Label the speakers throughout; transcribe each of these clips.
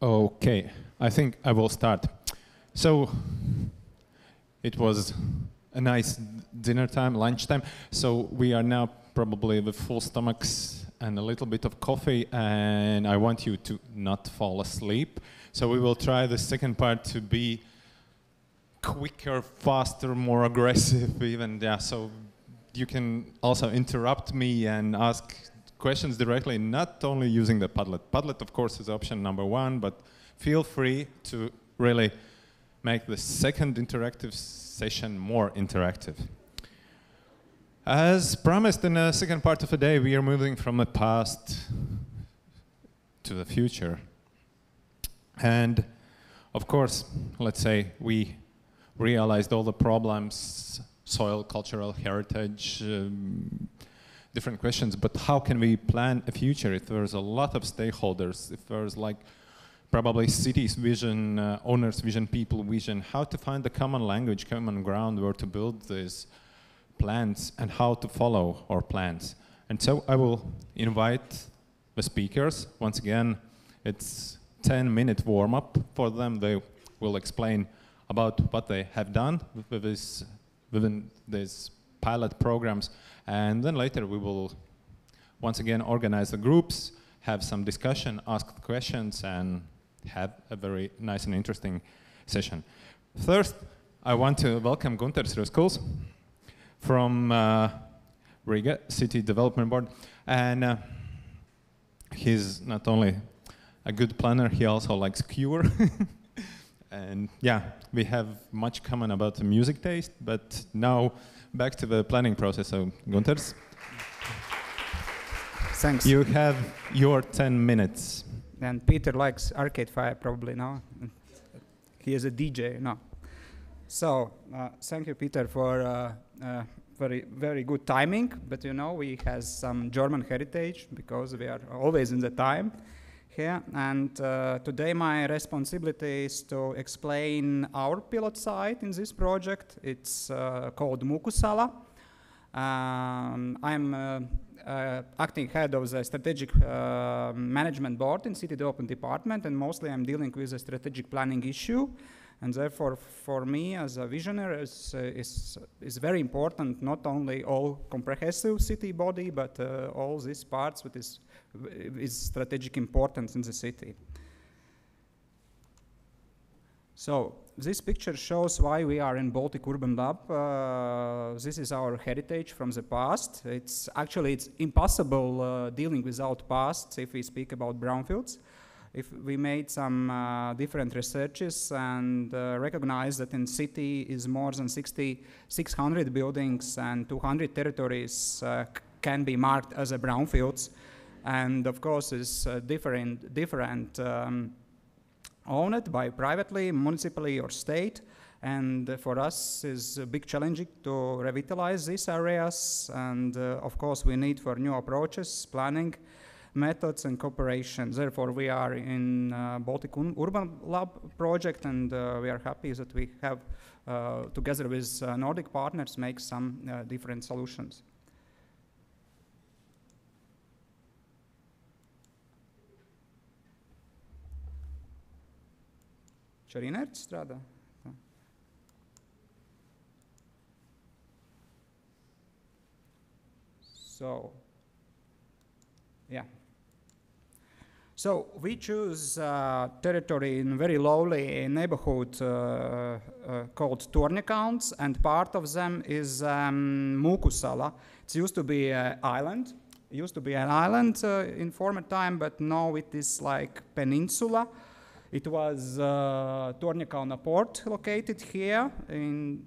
Speaker 1: Okay, I think I will start. So it was a nice dinner time, lunchtime. So we are now probably with full stomachs and a little bit of coffee, and I want you to not fall asleep. So we will try the second part to be quicker, faster, more aggressive even. Yeah, so you can also interrupt me and ask questions directly, not only using the Padlet. Padlet, of course, is option number one, but feel free to really make the second interactive session more interactive. As promised in the second part of the day, we are moving from the past to the future. And of course, let's say we realized all the problems, soil, cultural heritage, different questions, but how can we plan a future if there's a lot of stakeholders, if there's like probably cities vision, owners vision, people vision, how to find the common language, common ground where to build these plans and how to follow our plans. And so I will invite the speakers. Once again, it's 10-minute warm-up for them. They will explain about what they have done within these pilot programs. And then later we will once again organize the groups, have some discussion, ask questions, and have a very nice and interesting session. First, I want to welcome Gunter Ruskuls from Riga City Development Board. And he's not only a good planner, he also likes cure. And yeah, we have much common about the music taste, but now back to the planning process. So Gunter,
Speaker 2: thanks.
Speaker 1: You have your 10 minutes.
Speaker 2: And Peter likes Arcade Fire probably, no? He is a DJ, no? So, thank you, Peter, for very good timing. But you know, we have some German heritage because we are always in the time here. And today my responsibility is to explain our pilot site in this project. It's called Muukusala. I'm acting head of the strategic management board in City Development Department, and mostly I'm dealing with the strategic planning issue. And therefore, for me as a visionary, is very important not only all comprehensive city body, but all these parts with is strategic importance in the city. So this picture shows why we are in Baltic Urban Lab. This is our heritage from the past. It's impossible dealing without past if we speak about brownfields. If we made some different researches and recognize that in city is more than 600 buildings and 200 territories can be marked as a brownfields, and of course is different owned by privately, municipally, or state. And for us is a big challenge to revitalize these areas. And of course we need for new approaches, planning methods and cooperation. Therefore we are in Baltic Urban Lab project, and we are happy that we have together with Nordic partners make some different solutions. Strada. So, yeah. So we choose territory in very lowly neighborhood called Tornekauns, and part of them is Muukusala. It used to be an island. It used to be an island in former time, but now it is like peninsula. It was Tornekauna port located here in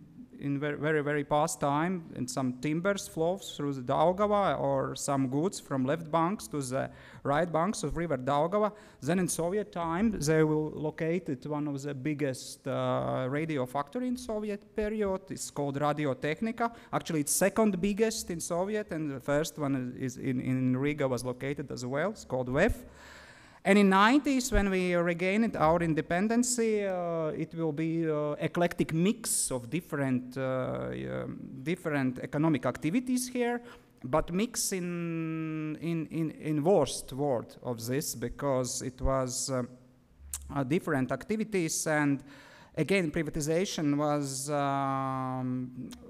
Speaker 2: very past time, and some timbers flows through the Daugava, or some goods from left banks to the right banks of river Daugava. Then in Soviet time, they will located one of the biggest radio factory in Soviet period. It's called Radiotechnika. Actually, it's second biggest in Soviet, and the first one is in Riga was located as well. It's called WEF. And in 90s, when we regained our independence, it will be eclectic mix of different economic activities here, but mix in worst word of this, because it was different activities, and again, privatization was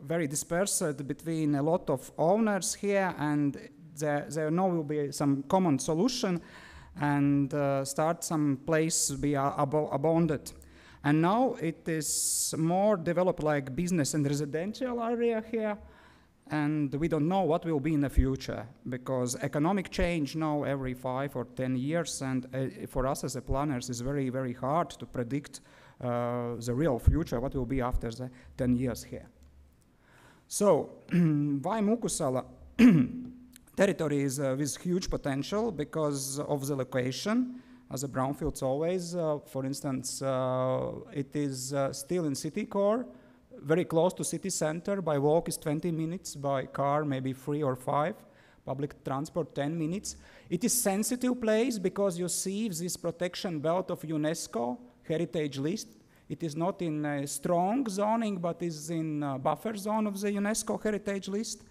Speaker 2: very dispersed between a lot of owners here, and there now will be some common solution and start some place be abandoned. And now it is more developed like business and residential area here, and we don't know what will be in the future, because economic change now every 5 or 10 years, and for us as a planners is very, very hard to predict the real future, what will be after the 10 years here. So, why Mukusala? Territory is with huge potential because of the location. As a brownfields always, for instance, it is still in city core, very close to city center. By walk is 20 minutes, by car maybe 3 or 5, public transport 10 minutes. It is sensitive place because you see this protection belt of UNESCO heritage list. It is not in a strong zoning, but is in a buffer zone of the UNESCO heritage list.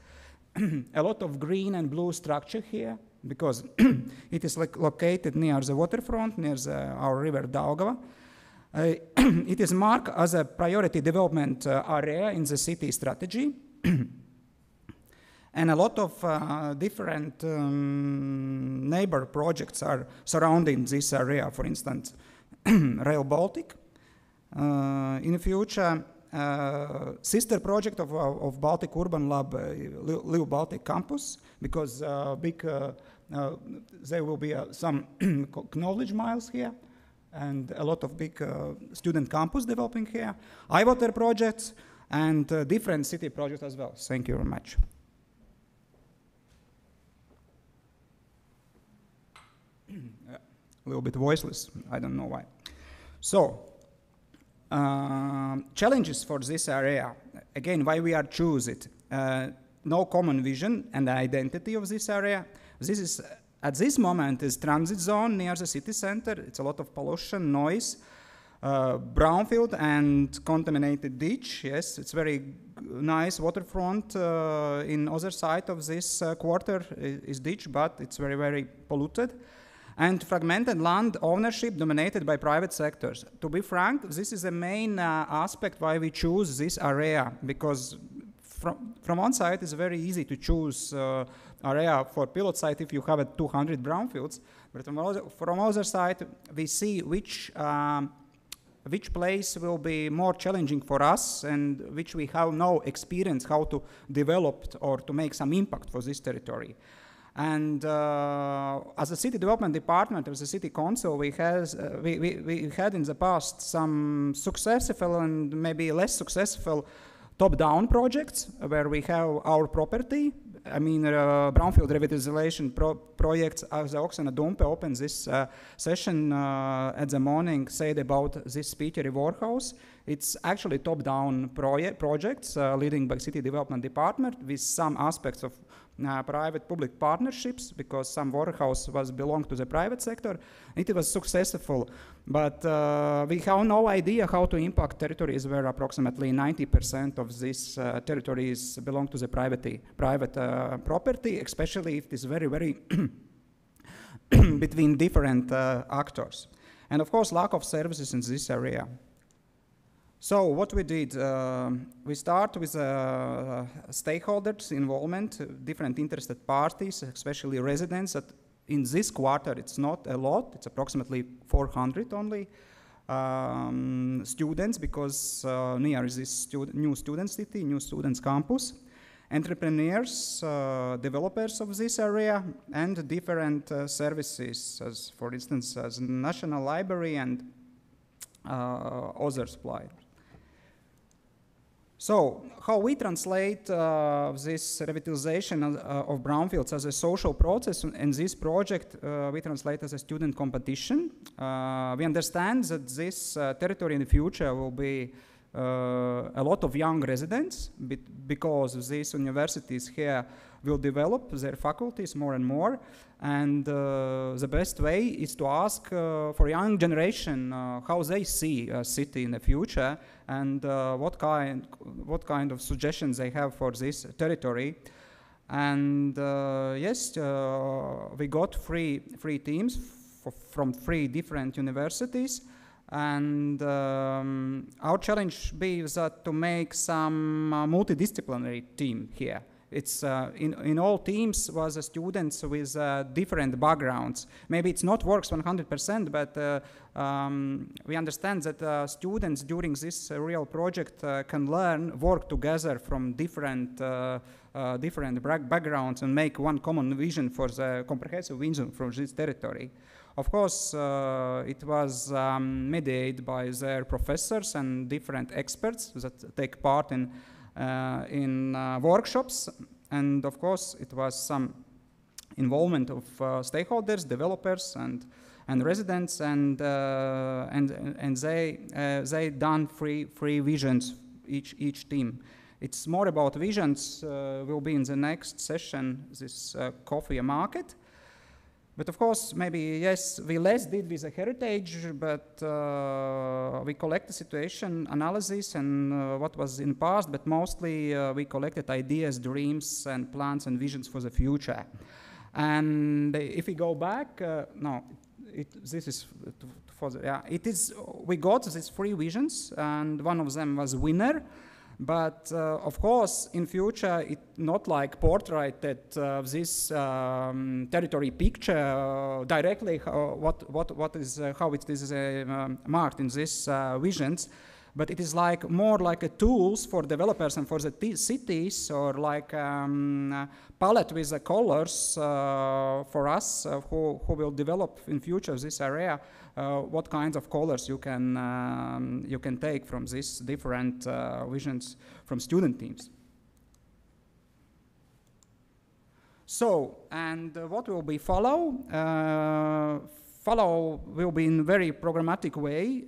Speaker 2: A lot of green and blue structure here, because it is located near the waterfront, near our river Daugava. It is marked as a priority development area in the city strategy. And a lot of different neighbor projects are surrounding this area, for instance, Rail Baltic. In the future, sister project of Baltic Urban Lab, Live Baltic Campus, because there will be some knowledge miles here, and a lot of big student campus developing here, iWater projects, and different city projects as well. Thank you very much. A little bit voiceless, I don't know why. So, challenges for this area, again, why we are choose it. No common vision and identity of this area. This is, at this moment, is transit zone near the city center. It's a lot of pollution, noise, brownfield and contaminated ditch. Yes, it's very nice waterfront. In other side of this quarter is ditch, but it's very, very polluted. And fragmented land ownership dominated by private sectors. To be frank, this is the main aspect why we choose this area, because from one side it's very easy to choose area for pilot site if you have 200 brownfields, but from other side we see which place will be more challenging for us and which we have no experience how to develop or to make some impact for this territory. And as a city development department, as a city council, we had in the past some successful and maybe less successful top-down projects where we have our property. I mean, brownfield revitalization projects as the Oksana Dumpe opened this session at the morning, said about this Spīķeri Warhouse. It's actually top-down projects leading by city development department with some aspects of private-public partnerships, because some warehouse belonged to the private sector. It was successful, but we have no idea how to impact territories where approximately 90% of these territories belong to the private property, especially if it is very, very between different actors. And of course, lack of services in this area. So what we did, we start with stakeholders involvement, different interested parties, especially residents. That in this quarter, it's not a lot. It's approximately 400 only students, because near is this new student city, new students campus. Entrepreneurs, developers of this area, and different services, as for instance, as National Library and other suppliers. So, how we translate this revitalization of brownfields as a social process, and this project we translate as a student competition. We understand that this territory in the future will be a lot of young residents, because these universities here will develop their faculties more and more, and the best way is to ask for young generation how they see a city in the future, and what kind of suggestions they have for this territory. And yes, we got three teams from 3 different universities. And our challenge is to make some multidisciplinary team here. It's in all teams was students with different backgrounds. Maybe it's not works 100%, but we understand that students during this real project can learn, work together from different backgrounds and make one common vision for the comprehensive vision for this territory. Of course, it was mediated by their professors and different experts that take part in workshops, and of course it was some involvement of stakeholders, developers, and residents, and they done three visions each team. It's more about visions. Will be in the next session this coffee market. But of course, maybe, yes, we less did with the heritage, but we collect the situation analysis and what was in past, but mostly we collected ideas, dreams, and plans and visions for the future. And if we go back, this is for the, yeah, it is, we got these 3 visions, and one of them was winner. But of course, in future, it not like portrayed this territory picture directly. What is how it is marked in these visions, but it is like more like a tools for developers and for the cities, or like palette with the colors for us who will develop in future this area. What kinds of colors you can take from these different visions from student teams. So, and what will be follow? Follow will be in very programmatic way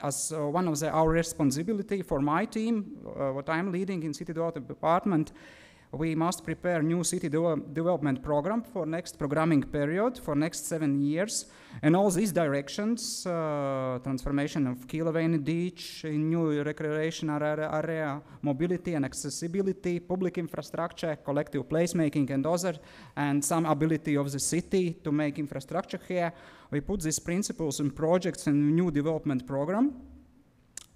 Speaker 2: as one of our responsibility for my team, what I'm leading in City Development Department. We must prepare new city development program for next programming period for next 7 years, and all these directions, transformation of Kilovane ditch, new recreation area, mobility and accessibility, public infrastructure, collective placemaking and other, and some ability of the city to make infrastructure here. We put these principles in projects and new development program.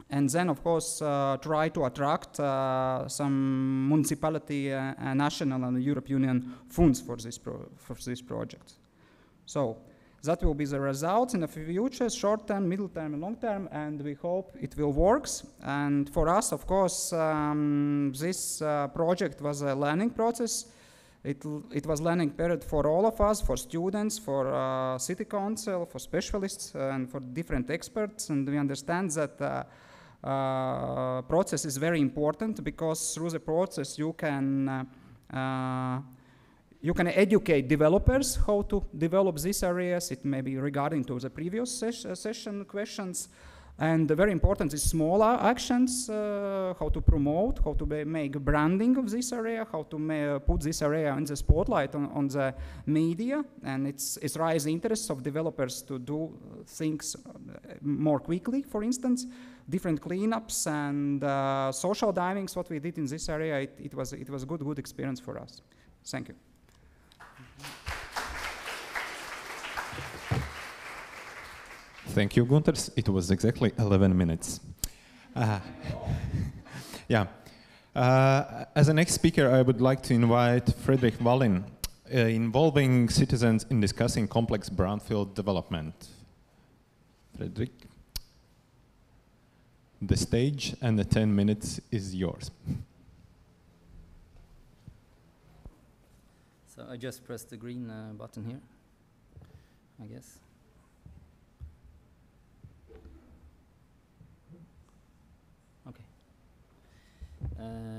Speaker 2: And then, of course, try to attract some municipality, national and European Union funds for this project. So that will be the results in the future, short term, middle term, and long term, and we hope it will work. And for us, of course, this project was a learning process. It was learning period for all of us, for students, for city council, for specialists, and for different experts. And we understand that process is very important, because through the process you can educate developers how to develop these areas. It may be regarding to the previous session questions. And very important is smaller actions, how to promote, how to make branding of this area, how to put this area in the spotlight on the media. And it's raised interest of developers to do things more quickly, for instance. Different cleanups and social divings, what we did in this area, it was a good experience for us. Thank you.
Speaker 1: Thank you, Gunther. It was exactly 11 minutes. Yeah. As the next speaker, I would like to invite Frederick Mullen, involving citizens in discussing complex brownfield development. Frederick, the stage and the 10 minutes is yours.
Speaker 3: So I just pressed the green button here, I guess.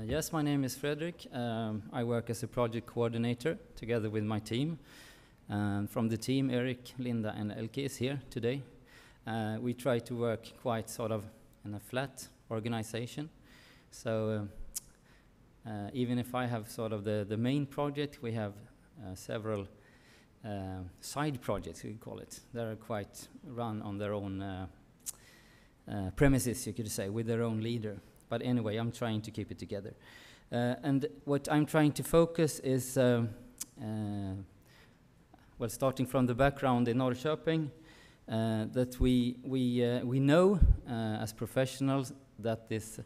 Speaker 3: Yes, my name is Frederick. I work as a project coordinator together with my team. From the team, Eric, Linda, and Elke is here today. We try to work quite sort of in a flat organization. So even if I have sort of the main project, we have several side projects, we call it. They're quite run on their own premises, you could say, with their own leader. But anyway, I'm trying to keep it together. And what I'm trying to focus is, well, starting from the background in Norrköping, that we know as professionals that this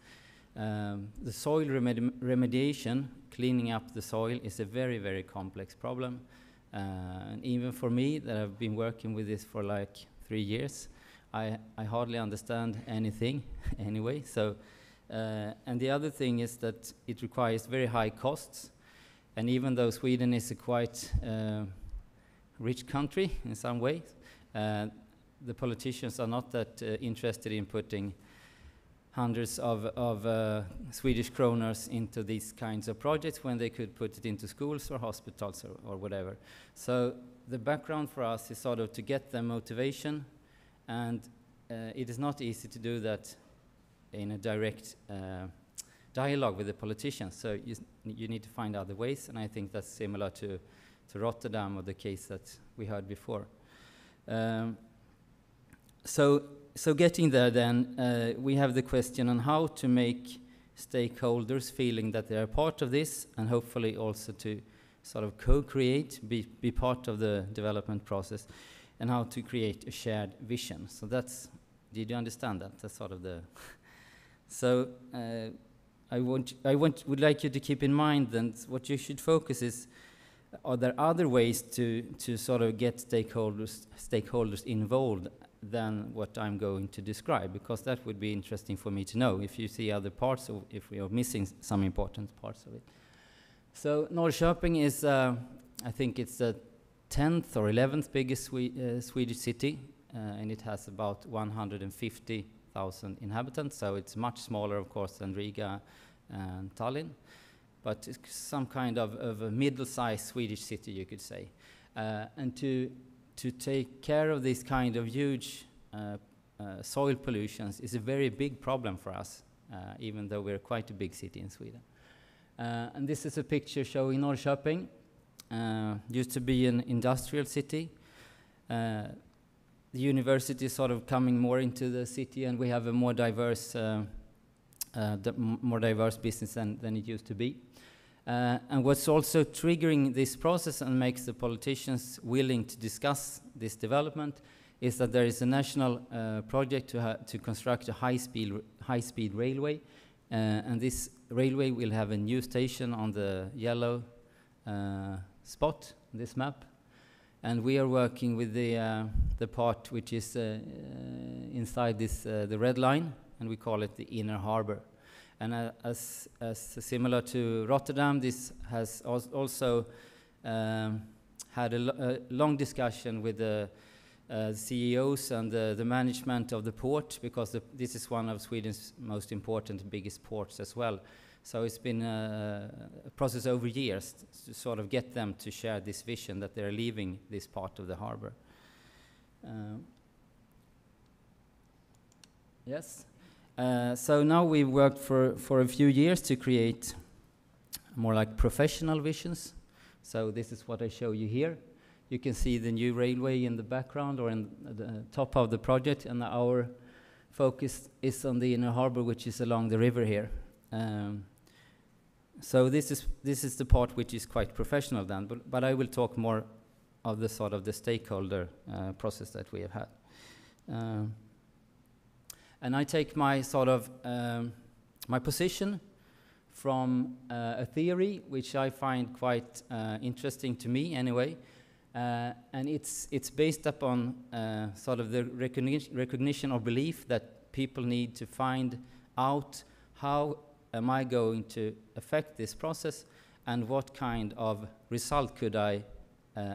Speaker 3: the soil remediation, cleaning up the soil, is a very, very complex problem. And even for me, that I've been working with this for like 3 years, I hardly understand anything anyway. So, and the other thing is that it requires very high costs. And even though Sweden is a quite rich country in some ways, the politicians are not that interested in putting hundreds of Swedish kronors into these kinds of projects when they could put it into schools or hospitals or whatever. So the background for us is sort of to get the motivation, and it is not easy to do that in a direct dialogue with the politicians. So you need to find other ways, and I think that's similar to Rotterdam, or the case that we heard before. So getting there then, we have the question on how to make stakeholders feeling that they are part of this, and hopefully also to sort of co-create, be part of the development process, and how to create a shared vision. So that's, did you understand that? That's sort of the... So I would like you to keep in mind that what you should focus is, are there other ways to sort of get stakeholders involved than what I'm going to describe, because that would be interesting for me to know if you see other parts, or if we are missing some important parts of it. So Norrköping is, I think it's the 10th or 11th biggest Swedish city, and it has about 150,000 inhabitants, so it's much smaller, of course, than Riga and Tallinn, but it's some kind of a middle-sized Swedish city, you could say. And to take care of this kind of huge soil pollutions is a very big problem for us, even though we're quite a big city in Sweden. And this is a picture showing Norrköping. Used to be an industrial city. The university is sort of coming more into the city, and we have a more diverse business than it used to be. And what's also triggering this process and makes the politicians willing to discuss this development is that there is a national project to construct a high-speed railway, and this railway will have a new station on the yellow spot, this map, and we are working with the part which is inside this the red line, and we call it the inner harbor. And as similar to Rotterdam, this has also had a long discussion with the CEOs and the management of the port, because this is one of Sweden's most important, biggest ports as well. So it's been a process over years to sort of get them to share this vision that they're leaving this part of the harbor. Yes. So now we've worked for a few years to create more like professional visions. So this is what I show you here. You can see the new railway in the background or in the top of the project, and our focus is on the inner harbor, which is along the river here. So this is the part which is quite professional then, but I will talk more of the sort of the stakeholder process that we have had. And I take my sort of my position from a theory which I find quite interesting to me anyway, and it's based upon sort of the recognition or belief that people need to find out how am I going to affect this process, and what kind of result could I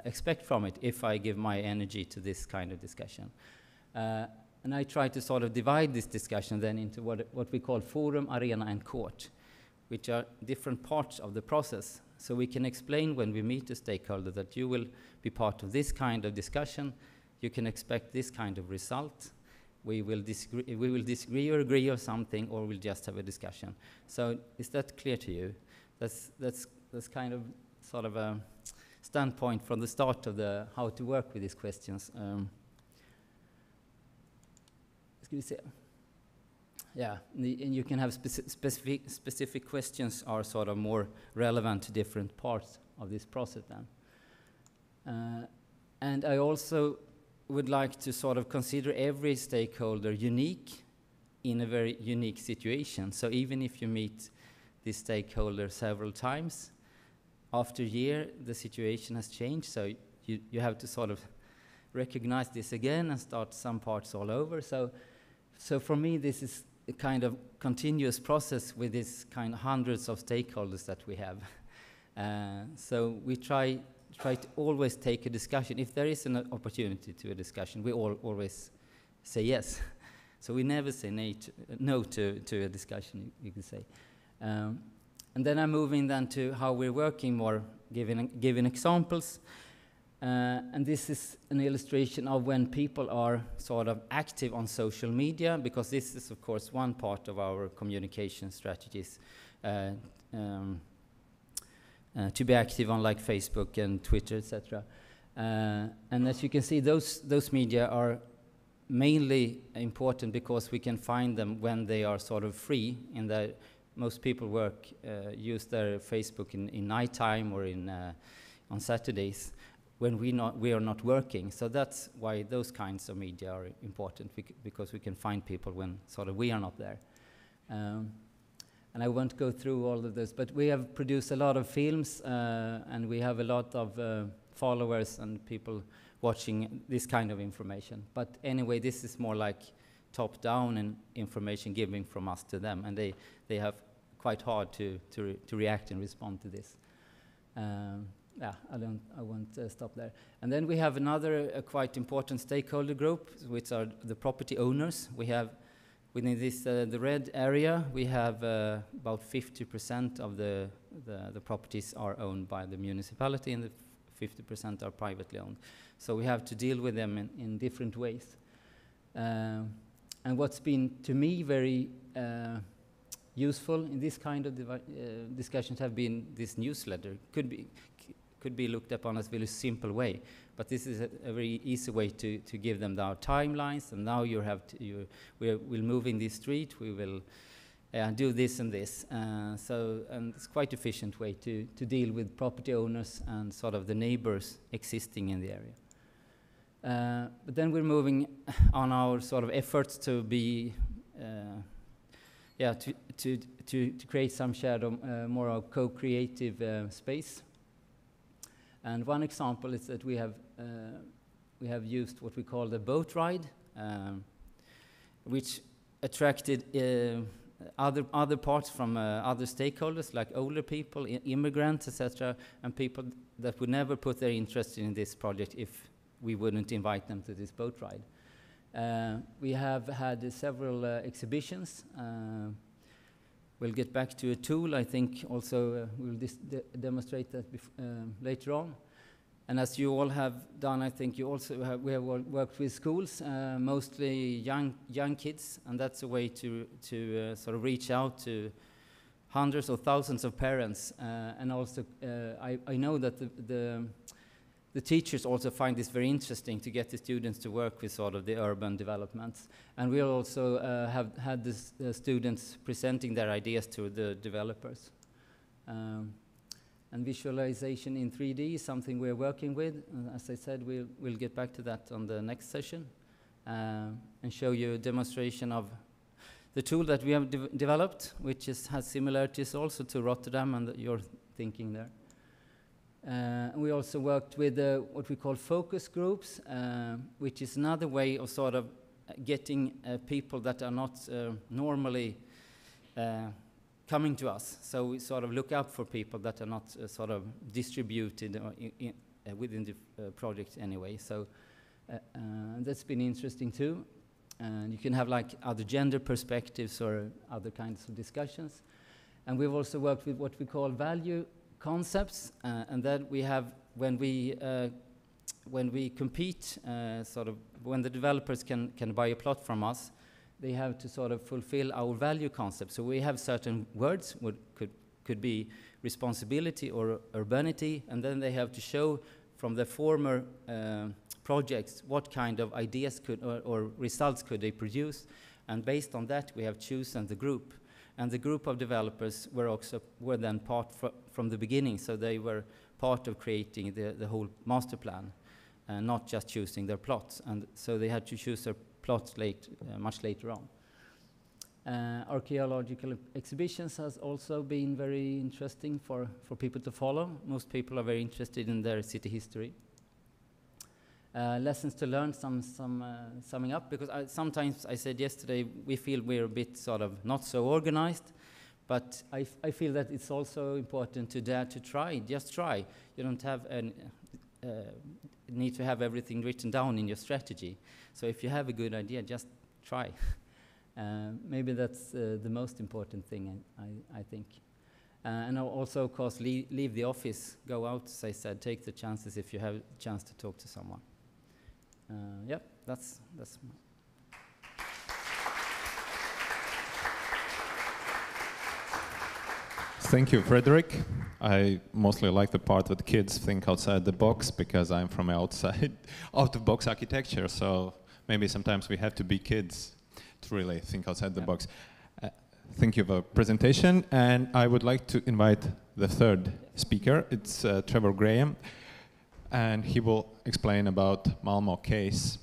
Speaker 3: expect from it if I give my energy to this kind of discussion. And I try to sort of divide this discussion then into what we call forum, arena, and court, which are different parts of the process. So we can explain when we meet a stakeholder that you will be part of this kind of discussion, you can expect this kind of result. We will disagree or agree or something, or we'll just have a discussion. So is that clear to you? That's kind of sort of a standpoint from the start of the how to work with these questions. Yeah, and you can have specific questions are sort of more relevant to different parts of this process then. And I also would like to sort of consider every stakeholder unique in a very unique situation. So even if you meet this stakeholder several times, after a year, the situation has changed, so you have to sort of recognize this again and start some parts all over. So for me, this is a kind of continuous process with this kind of hundreds of stakeholders that we have. So we try to always take a discussion. If there is an opportunity to a discussion, we always say yes. So we never say no to a discussion, you could say. And then I'm moving then to how we're working more, giving examples. And this is an illustration of when people are sort of active on social media, because this is, of course, one part of our communication strategies, to be active on like Facebook and Twitter, etc. And as you can see, those media are mainly important because we can find them when they are sort of free. In the most people use their Facebook in nighttime or on Saturdays when we are not working. So that's why those kinds of media are important, because we can find people when sort of we are not there. And I won't go through all of this, but we have produced a lot of films, and we have a lot of followers and people watching this kind of information. But anyway, this is more like top-down and information giving from us to them, and they have quite hard to react and respond to this. Yeah, I won't stop there. And then we have another quite important stakeholder group, which are the property owners. We have within this the red area, we have about 50% of the properties are owned by the municipality, and the 50% are privately owned. So we have to deal with them in different ways. And what's been to me very useful in this kind of discussions have been this newsletter. Could be looked upon as a very simple way, but this is a very easy way to give them our timelines. And now we'll move in this street, we will do this and this. And it's quite efficient way to deal with property owners and sort of the neighbors existing in the area. But then we're moving on our sort of efforts to be, to create some shared more of co-creative space. And one example is that we have used what we call the boat ride, which attracted other parts from other stakeholders, like older people, immigrants, etc., and people that would never put their interest in this project if we wouldn't invite them to this boat ride. We have had several exhibitions. We'll get back to a tool. I think also we'll demonstrate that later on. And as you all have done, I think you also we have worked with schools, mostly young kids, and that's a way to sort of reach out to hundreds or thousands of parents. And also, I know that the teachers also find this very interesting to get the students to work with sort of the urban developments. And we also have had the students presenting their ideas to the developers. And visualization in 3D is something we're working with. As I said, we'll get back to that on the next session and show you a demonstration of the tool that we have developed, which has similarities also to Rotterdam and your thinking there. We also worked with what we call focus groups, which is another way of sort of getting people that are not normally coming to us. So we sort of look out for people that are not sort of distributed within the project anyway. So that's been interesting too. And you can have like other gender perspectives or other kinds of discussions. And we've also worked with what we call value concepts, and that we have when we compete, sort of when the developers can buy a plot from us, they have to sort of fulfill our value concept. So we have certain words, could be responsibility or urbanity, and then they have to show from the former projects what kind of ideas or results could they produce, and based on that we have chosen the group. And the group of developers were then part from the beginning, so they were part of creating the whole master plan. not just choosing their plots. And so they had to choose their plots much later on. Archaeological exhibitions has also been very interesting for people to follow. Most people are very interested in their city history. Lessons to learn, summing up, because sometimes I said yesterday, we feel we're a bit sort of not so organized, but I feel that it's also important to dare to try, just try. You don't have need to have everything written down in your strategy. So if you have a good idea, just try. Maybe that's the most important thing, I think. And also, of course, leave the office, go out, as I said, take the chances if you have a chance to talk to someone. Yep, that's
Speaker 1: Thank you, Frederick. I mostly like the part that kids think outside the box, because I'm from out-of-box architecture, so maybe sometimes we have to be kids to really think outside the box. Thank you for the presentation, and I would like to invite the third speaker. It's Trevor Graham, and he will explain about Malmo case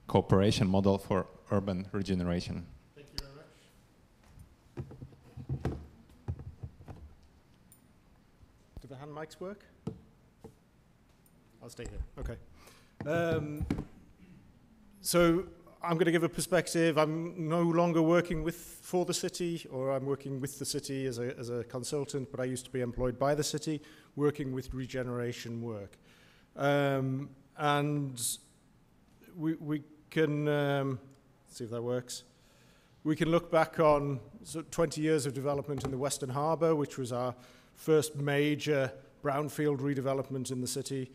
Speaker 1: cooperation model for urban regeneration.
Speaker 4: Thank you very much. Do the hand mics work? I'll stay here. Okay. So I'm going to give a perspective. I'm no longer working for the city, or I'm working with the city as a consultant, but I used to be employed by the city, working with regeneration work. And we can, see if that works. We can look back on 20 years of development in the Western Harbour, which was our first major brownfield redevelopment in the city,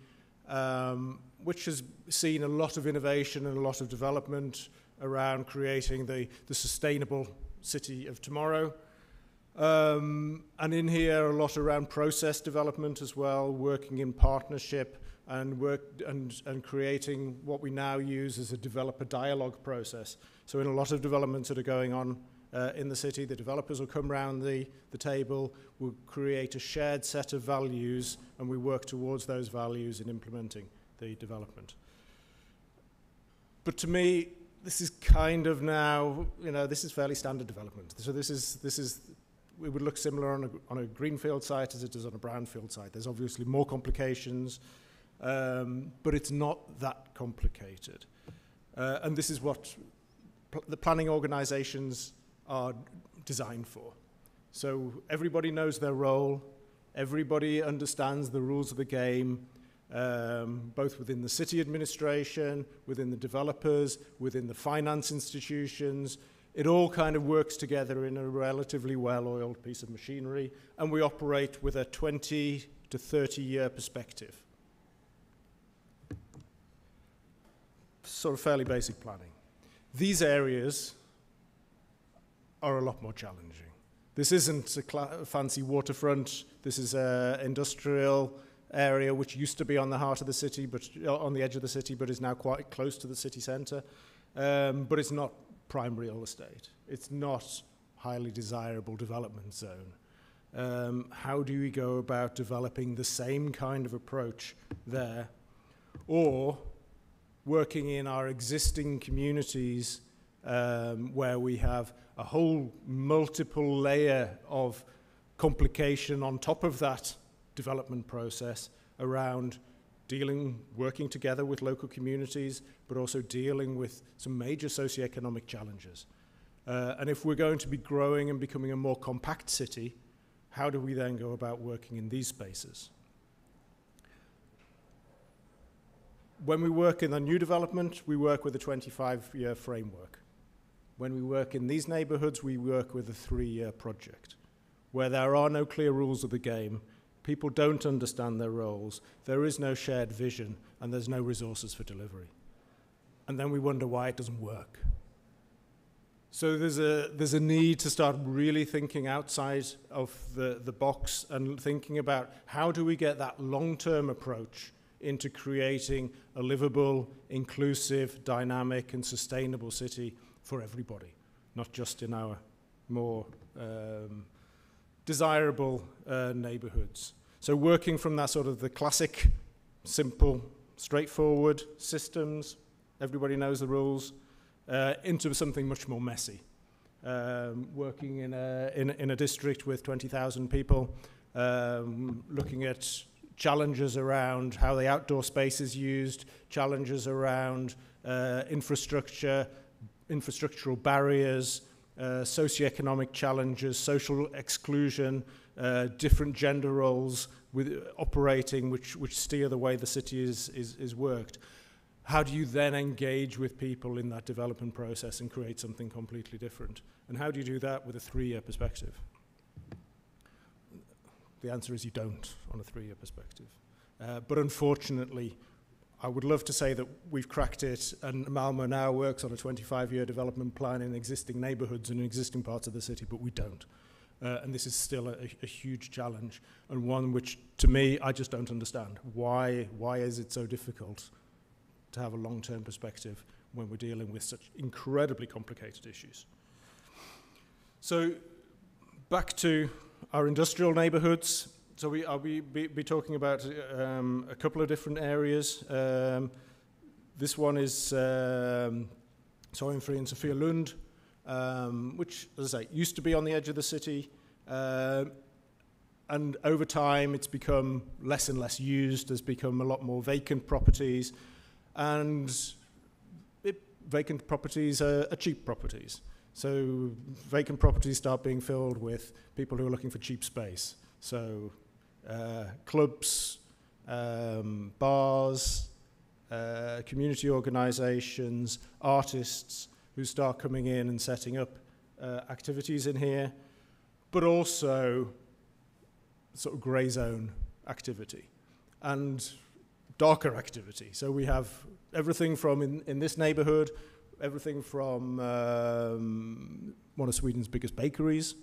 Speaker 4: which has seen a lot of innovation and a lot of development around creating the sustainable city of tomorrow. And in here, a lot around process development as well, working in partnership and creating what we now use as a developer dialogue process. So in a lot of developments that are going on in the city, the developers will come around the table, we'll create a shared set of values, and we work towards those values in implementing the development. But to me, this is kind of now, this is fairly standard development. So this is it would look similar on a greenfield site as it does on a brownfield site. There's obviously more complications, but it's not that complicated. And this is what the planning organizations are designed for. So everybody knows their role, everybody understands the rules of the game, both within the city administration, within the developers, within the finance institutions. It all kind of works together in a relatively well-oiled piece of machinery, and we operate with a 20 to 30-year perspective. Sort of fairly basic planning. These areas are a lot more challenging. This isn't a fancy waterfront. This is an industrial area which used to be on the heart of the city, but on the edge of the city, but is now quite close to the city centre. But it's not prime real estate. It's not highly desirable development zone. How do we go about developing the same kind of approach there, or working in our existing communities where we have a whole multiple layer of complication on top of that development process around working together with local communities, but also dealing with some major socioeconomic challenges. And if we're going to be growing and becoming a more compact city, how do we then go about working in these spaces? When we work in a new development, we work with a 25-year framework. When we work in these neighborhoods, we work with a 3-year project, where there are no clear rules of the game. People don't understand their roles, there is no shared vision, and there's no resources for delivery. And then we wonder why it doesn't work. So there's a need to start really thinking outside of the box and thinking about how do we get that long-term approach into creating a livable, inclusive, dynamic, and sustainable city for everybody, not just in our more desirable neighborhoods. So working from that sort of the classic, simple straightforward systems, everybody knows the rules, into something much more messy. Working in a district with 20,000 people, looking at challenges around how the outdoor space is used, challenges around infrastructure, infrastructural barriers, socioeconomic challenges, social exclusion, different gender roles with operating which steer the way the city is worked. How do you then engage with people in that development process and create something completely different? And how do you do that with a 3-year perspective? The answer is you don't on a 3-year perspective. But unfortunately, I would love to say that we've cracked it, and Malmö now works on a 25-year development plan in existing neighborhoods and existing parts of the city, but we don't. And this is still a huge challenge, and one which, to me, I just don't understand. Why is it so difficult to have a long-term perspective when we're dealing with such incredibly complicated issues? So, back to our industrial neighborhoods. So I'll be talking about a couple of different areas. This one is Sorgenfri and Sofielund, which, as I say, used to be on the edge of the city, and over time it's become less and less used. There's become a lot more vacant properties, and vacant properties are cheap properties. So vacant properties start being filled with people who are looking for cheap space. So clubs, bars, community organizations, artists who start coming in and setting up activities in here, but also sort of grey zone activity and darker activity. So we have everything from, in this neighborhood, everything from one of Sweden's biggest bakeries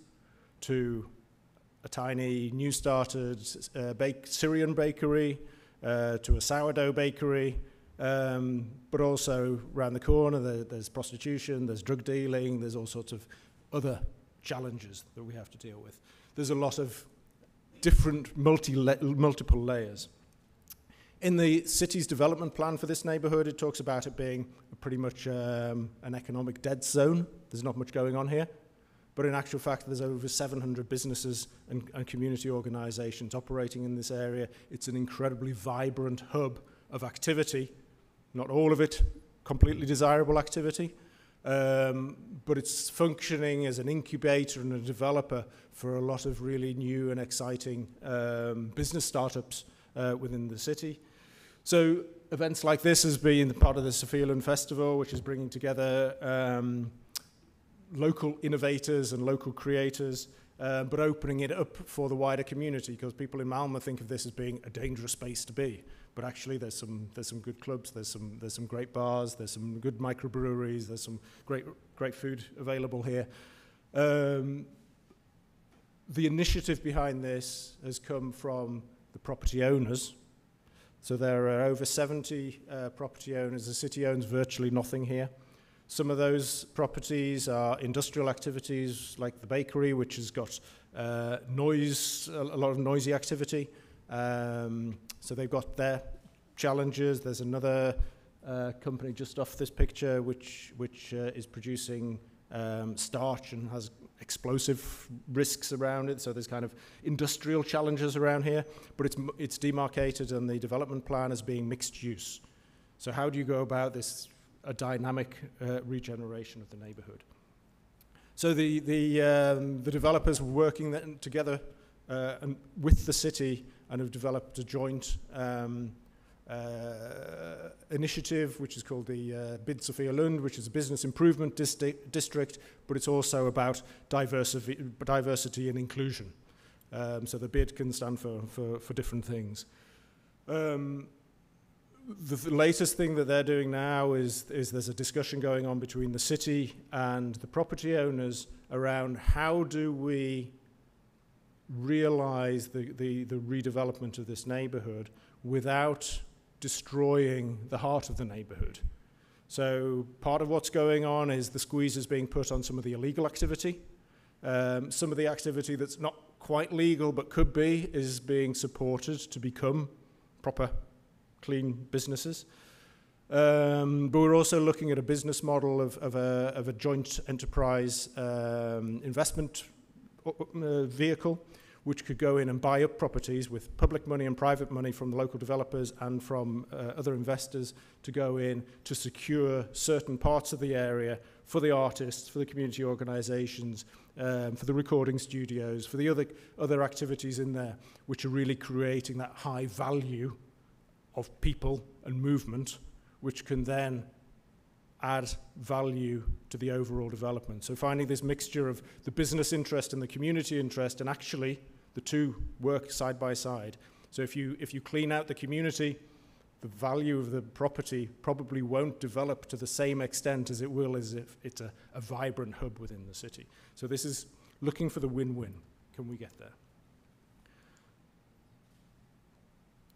Speaker 4: to a tiny new started Syrian bakery, to a sourdough bakery, but also around the corner there's prostitution, there's drug dealing, there's all sorts of other challenges that we have to deal with. There's a lot of different multiple layers. In the city's development plan for this neighborhood, it talks about it being pretty much an economic dead zone. There's not much going on here. But in actual fact, there's over 700 businesses and community organizations operating in this area. It's an incredibly vibrant hub of activity. Not all of it completely desirable activity, but it's functioning as an incubator and a developer for a lot of really new and exciting business startups within the city. So events like this has been part of the Sofielund Festival, which is bringing together local innovators and local creators, but opening it up for the wider community, because people in Malmö think of this as being a dangerous space to be. But actually, there's some good clubs, there's some great bars, there's some good microbreweries, there's some great food available here. The initiative behind this has come from the property owners. So there are over 70 property owners. The city owns virtually nothing here. Some of those properties are industrial activities, like the bakery, which has got noise, a lot of noisy activity. So they've got their challenges. There's another company just off this picture which is producing starch and has explosive risks around it. So there's kind of industrial challenges around here, but it's demarcated on the development plan as being mixed use. So how do you go about this? A dynamic regeneration of the neighborhood. So the developers were working together and with the city and have developed a joint initiative, which is called the BID Sofielund, which is a business improvement district, but it's also about diversity and inclusion. So the BID can stand for different things. The latest thing that they're doing now is there's a discussion going on between the city and the property owners around how do we realize the redevelopment of this neighborhood without destroying the heart of the neighborhood. So part of what's going on is the squeeze is being put on some of the illegal activity. Some of the activity that's not quite legal but could be is being supported to become proper clean businesses. But we're also looking at a business model of a joint enterprise investment vehicle, which could go in and buy up properties with public money and private money from the local developers and from other investors to go in to secure certain parts of the area for the artists, for the community organisations, for the recording studios, for the other activities in there, which are really creating that high value of people and movement, which can then add value to the overall development. So finding this mixture of the business interest and the community interest, and actually the two work side by side. So if you clean out the community, the value of the property probably won't develop to the same extent as it will as if it's a vibrant hub within the city. So this is looking for the win-win. Can we get there?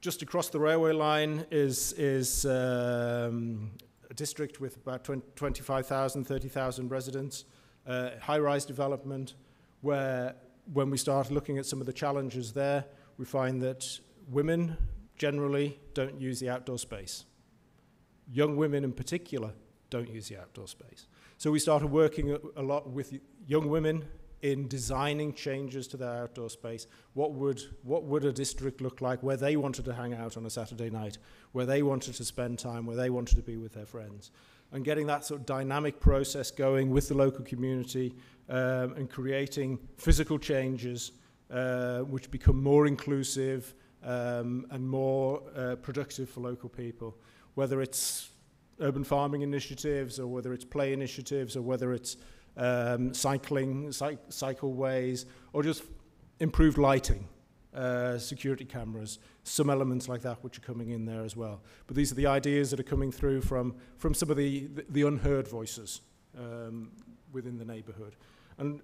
Speaker 4: Just across the railway line is a district with about 25,000, 30,000 residents, high-rise development, where when we start looking at some of the challenges there, we find that women generally don't use the outdoor space. Young women in particular don't use the outdoor space. So we started working a lot with young women in designing changes to their outdoor space. What would a district look like where they wanted to hang out on a Saturday night, where they wanted to spend time, where they wanted to be with their friends? And getting that sort of dynamic process going with the local community and creating physical changes which become more inclusive and more productive for local people, whether it's urban farming initiatives or whether it's play initiatives or whether it's cycleways, or just improved lighting, security cameras, some elements like that which are coming in there as well. But these are the ideas that are coming through from some of the unheard voices within the neighbourhood. And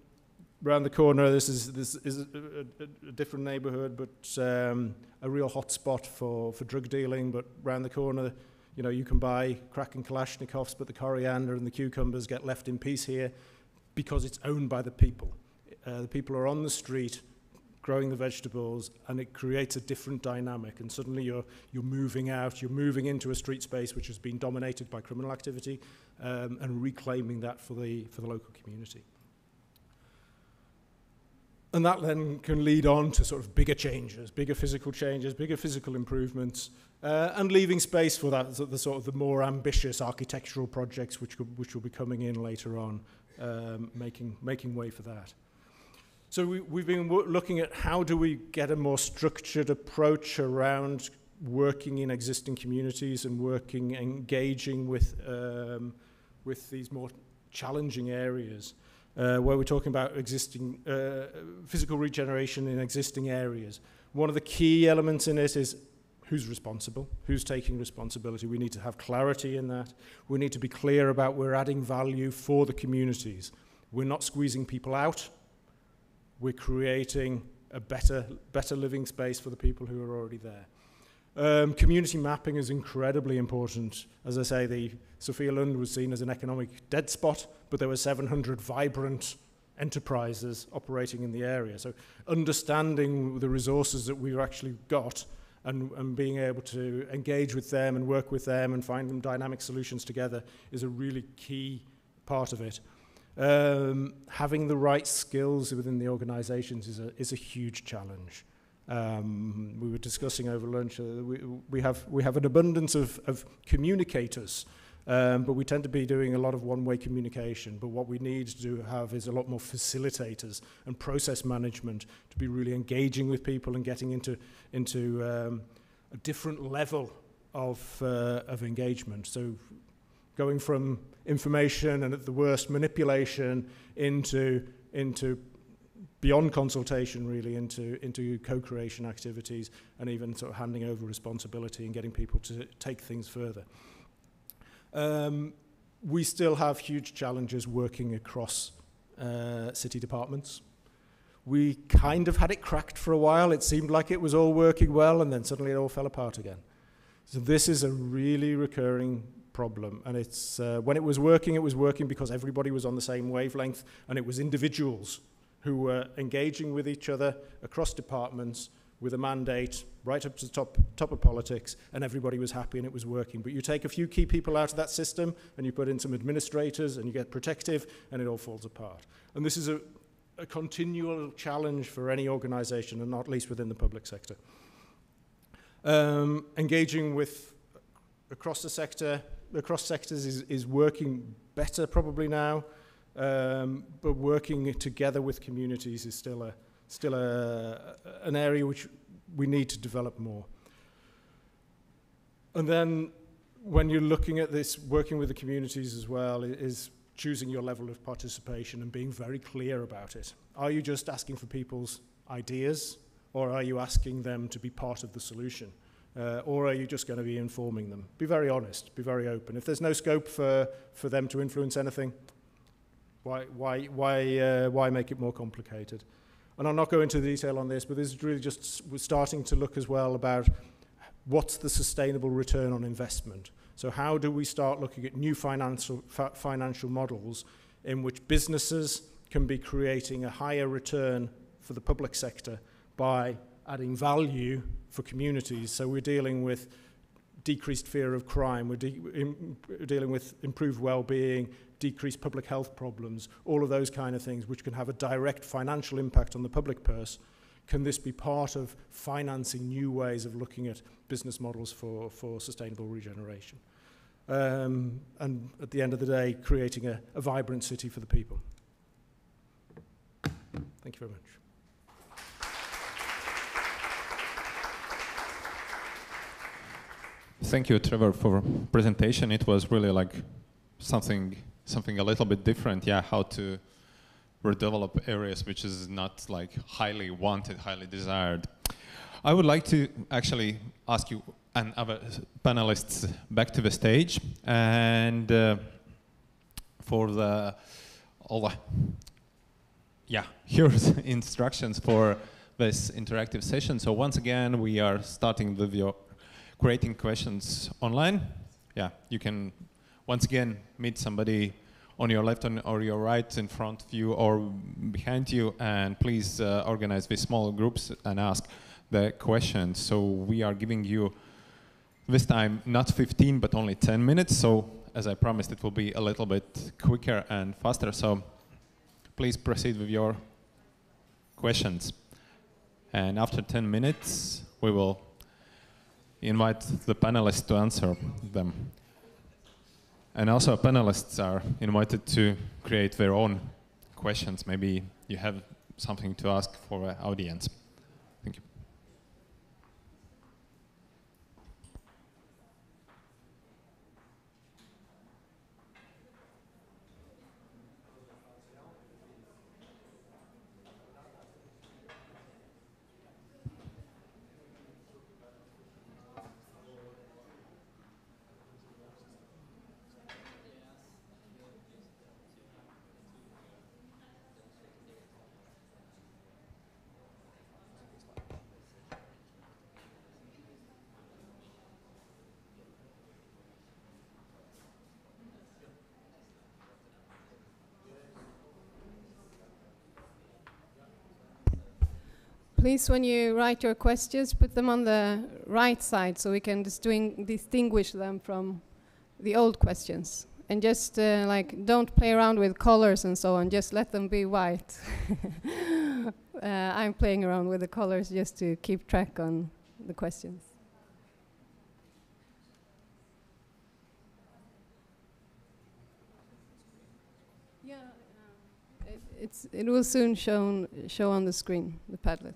Speaker 4: around the corner, this is a different neighbourhood, but a real hotspot for drug dealing. But around the corner, you know, you can buy Kraken Kalashnikovs, but the coriander and the cucumbers get left in peace here because it's owned by the people. The people are on the street growing the vegetables, and it creates a different dynamic. And suddenly you're moving out, you're moving into a street space which has been dominated by criminal activity, and reclaiming that for the local community. And that then can lead on to sort of bigger changes, bigger physical changes, bigger physical improvements, and leaving space for that, the sort of the more ambitious architectural projects which will be coming in later on, making way for that. So we've been looking at how do we get a more structured approach around working in existing communities and engaging with these more challenging areas. Where we're talking about existing physical regeneration in existing areas. One of the key elements in it is who's responsible, who's taking responsibility. We need to have clarity in that. We need to be clear about we're adding value for the communities. We're not squeezing people out. We're creating a better living space for the people who are already there. Community mapping is incredibly important. As I say, the Sophia Lund was seen as an economic dead spot, but there were 700 vibrant enterprises operating in the area. So understanding the resources that we've actually got and being able to engage with them and work with them and find them dynamic solutions together is a really key part of it. Having the right skills within the organizations is a huge challenge. We were discussing over lunch, we have an abundance of communicators, but we tend to be doing a lot of one-way communication. But what we need to have is a lot more facilitators and process management to be really engaging with people and getting into a different level of engagement. So going from information and at the worst manipulation into beyond consultation, really, into co-creation activities and even sort of handing over responsibility and getting people to take things further. We still have huge challenges working across city departments. We kind of had it cracked for a while. It seemed like it was all working well, and then suddenly it all fell apart again. So this is a really recurring problem, and it's when it was working because everybody was on the same wavelength, and it was individuals who were engaging with each other across departments, with a mandate right up to the top of politics, and everybody was happy and it was working. But you take a few key people out of that system and you put in some administrators and you get protective and it all falls apart. And this is a continual challenge for any organization, and not least within the public sector. Engaging with across sectors is working better probably now, but working together with communities is still an area which we need to develop more. And then when you're looking at this, working with the communities as well, is choosing your level of participation and being very clear about it. Are you just asking for people's ideas, or are you asking them to be part of the solution? Or are you just going to be informing them? Be very honest, be very open. If there's no scope for them to influence anything, why make it more complicated? And I'll not go into detail on this, but this is really just, we're starting to look as well about what's the sustainable return on investment. So how do we start looking at new financial models in which businesses can be creating a higher return for the public sector by adding value for communities? So we're dealing with decreased fear of crime, we're dealing with improved well-being, decreased public health problems, all of those kind of things which can have a direct financial impact on the public purse. Can this be part of financing new ways of looking at business models for sustainable regeneration? And at the end of the day, creating a vibrant city for the people. Thank you very much.
Speaker 1: Thank you, Trevor, for presentation. It was really like something a little bit different. Yeah, how to redevelop areas which is not like highly wanted, highly desired. I would like to actually ask you and other panelists back to the stage, and for here's instructions for this interactive session. So once again, we are starting with your creating questions online. Yeah, you can once again meet somebody on your left or your right, in front of you or behind you, and please organize these small groups and ask the questions. So we are giving you this time not 15 but only 10 minutes. So as I promised, it will be a little bit quicker and faster. So please proceed with your questions. And after 10 minutes, we will invite the panelists to answer them. And also panelists are invited to create their own questions. Maybe you have something to ask for the audience. Thank you.
Speaker 5: Please, when you write your questions, put them on the right side so we can distinguish them from the old questions. And just don't play around with colors and so on, just let them be white. I'm playing around with the colors just to keep track on the questions. Yeah, it will soon show on the screen, the Padlet.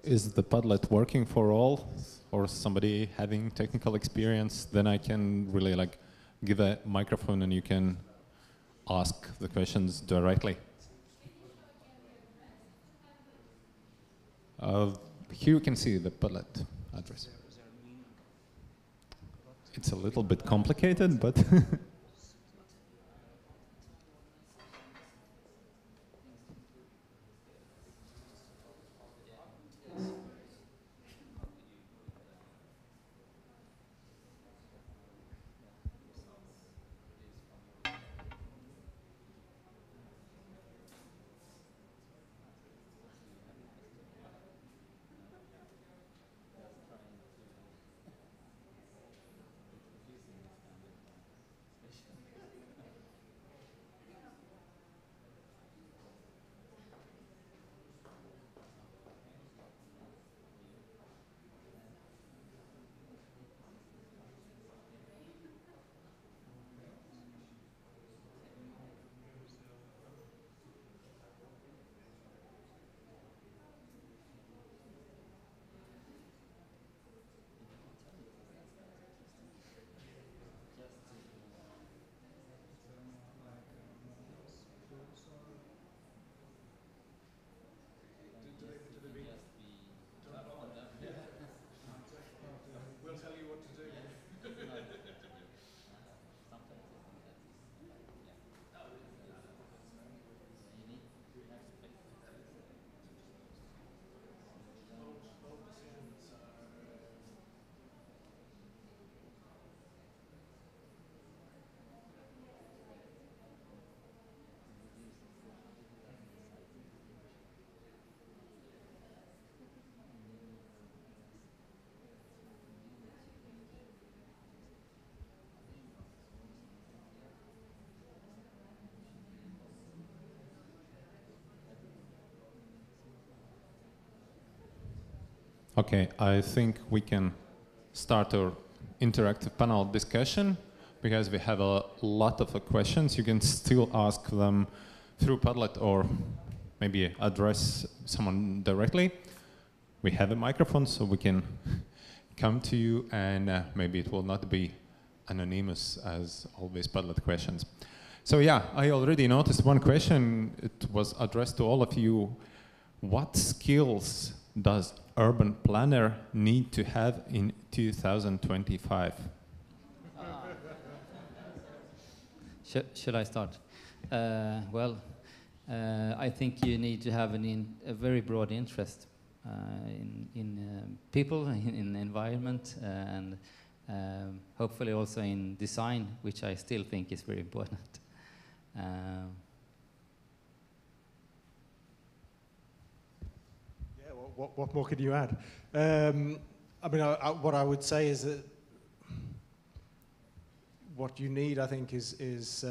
Speaker 1: is the Padlet working for all, or somebody having technical experience? Then I can really like give a microphone and you can ask the questions directly. Here you can see the Padlet address. It's a little bit complicated, but okay, I think we can start our interactive panel discussion because we have a lot of questions. You can still ask them through Padlet or maybe address someone directly. We have a microphone so we can come to you, and maybe it will not be anonymous as always Padlet questions. So yeah, I already noticed one question. It was addressed to all of you. What skills does urban planner need to have in 2025?
Speaker 3: Should I start? Well, I think you need to have a very broad interest in people, in the environment, and hopefully also in design, which I still think is very important.
Speaker 4: What more could you add? I mean, what I would say is that what you need, I think, is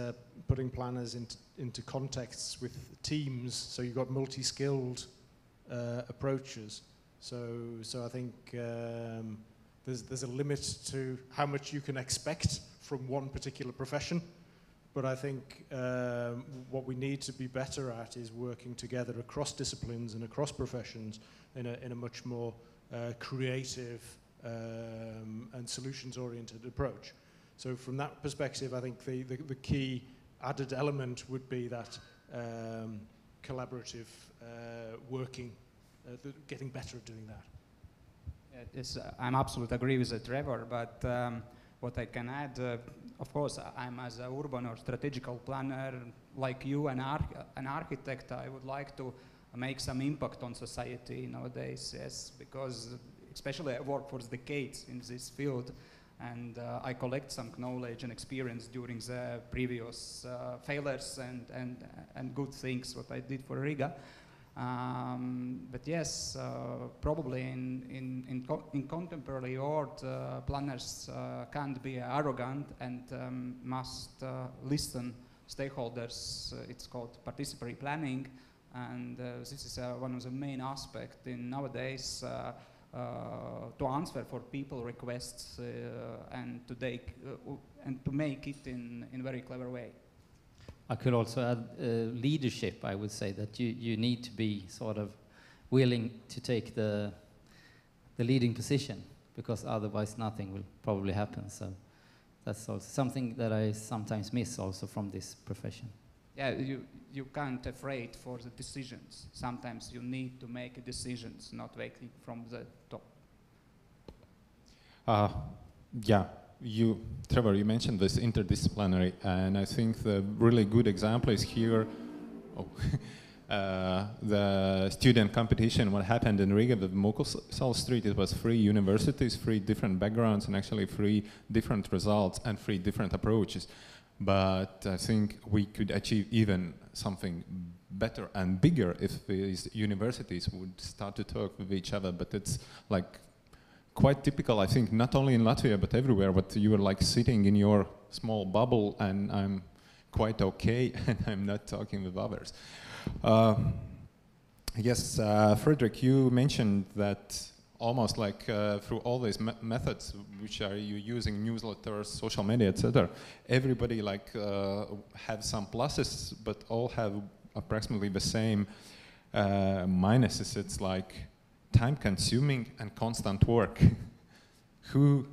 Speaker 4: putting planners into contexts with teams. So you've got multi-skilled approaches. So I think there's a limit to how much you can expect from one particular profession. But I think what we need to be better at is working together across disciplines and across professions in a much more creative and solutions-oriented approach. So from that perspective, I think the key added element would be that collaborative working, getting better at doing that.
Speaker 2: I'm absolutely agree with Trevor, but what I can add, of course, I'm as an urban or strategical planner, like you, an architect, I would like to make some impact on society nowadays, yes, because especially I work for decades in this field, and I collect some knowledge and experience during the previous failures and good things what I did for Riga. But yes, probably in contemporary world, planners can't be arrogant and must listen stakeholders. It's called participatory planning, and this is one of the main aspects in nowadays to answer for people requests and to take and to make it in a very clever way.
Speaker 3: I could also add leadership. I would say that you need to be sort of willing to take the the leading position, because otherwise nothing will probably happen. So that's also something that I sometimes miss also from this profession.
Speaker 2: Yeah, you can't afraid for the decisions. Sometimes you need to make decisions, not waiting from the top.
Speaker 1: Yeah, Trevor, you mentioned this interdisciplinary, and I think the really good example is here. The student competition, what happened in Riga with Mokosal Street, it was 3 universities, 3 different backgrounds, and actually 3 different results and 3 different approaches. But I think we could achieve even something better and bigger if these universities would start to talk with each other. But it's like quite typical, I think, not only in Latvia but everywhere. But you are like sitting in your small bubble, and I'm quite okay, and I'm not talking with others. Yes, Frederick, you mentioned that almost like through all these methods, which are you using, newsletters, social media, etc., everybody like have some pluses, but all have approximately the same minuses. It's like time-consuming and constant work. Who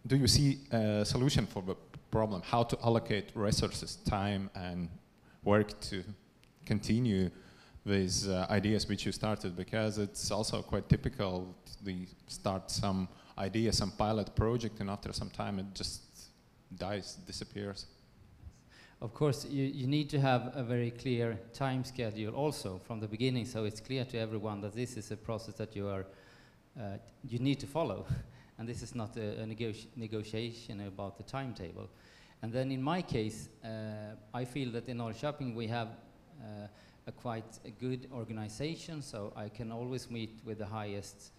Speaker 1: do you see a solution for the problem? How to allocate resources, time, and work to continue these ideas which you started? Because it's also quite typical. We start some idea, some pilot project, and after some time it just dies, disappears.
Speaker 3: Of course, you need to have a very clear time schedule also from the beginning, so it's clear to everyone that this is a process that you need to follow, and this is not a negotiation about the timetable. And then in my case, I feel that in Norrköping we have a quite a good organization, so I can always meet with the highest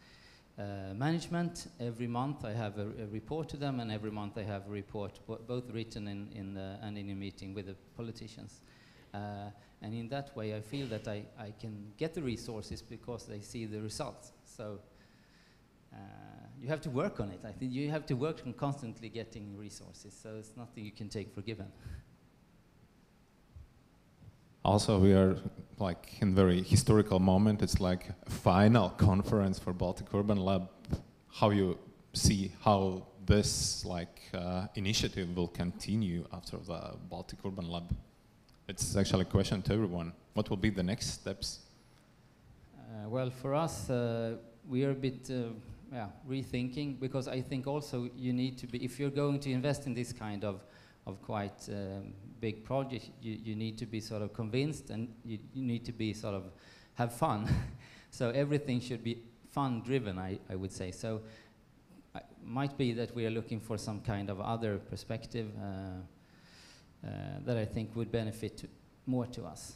Speaker 3: management. Every month I have a report to them, and every month I have a report, both written and in a meeting with the politicians. And in that way I feel that I can get the resources because they see the results. So you have to work on it. I think you have to work on constantly getting resources, so it's nothing you can take for given.
Speaker 1: Also, we are like in very historical moment. It's like a final conference for Baltic Urban Lab. How you see how this like initiative will continue after the Baltic Urban Lab? It's actually a question to everyone. What will be the next steps?
Speaker 3: Well, for us, we are a bit rethinking, because I think also you need to be, if you're going to invest in this kind of quite big project, you need to be sort of convinced, and you need to be sort of have fun. So everything should be fun driven, I would say. So might be that we are looking for some kind of other perspective that I think would benefit more to us.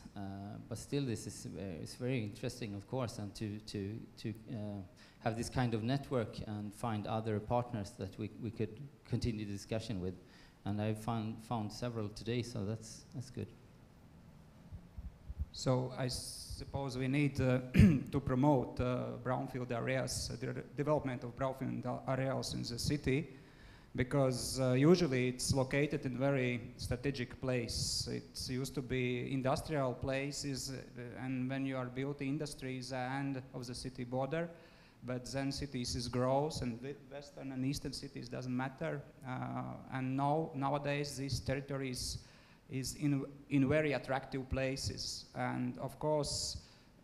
Speaker 3: But still, this is very interesting, of course, and to have this kind of network and find other partners that we could continue the discussion with. And I found several today, so that's good.
Speaker 2: So I suppose we need to promote brownfield areas, the development of brownfield areas in the city, because usually it's located in very strategic place. It used to be industrial places, and when you are building industries and of the city border, but then cities grows, and western and eastern cities doesn't matter. And nowadays this territory is in very attractive places. And of course,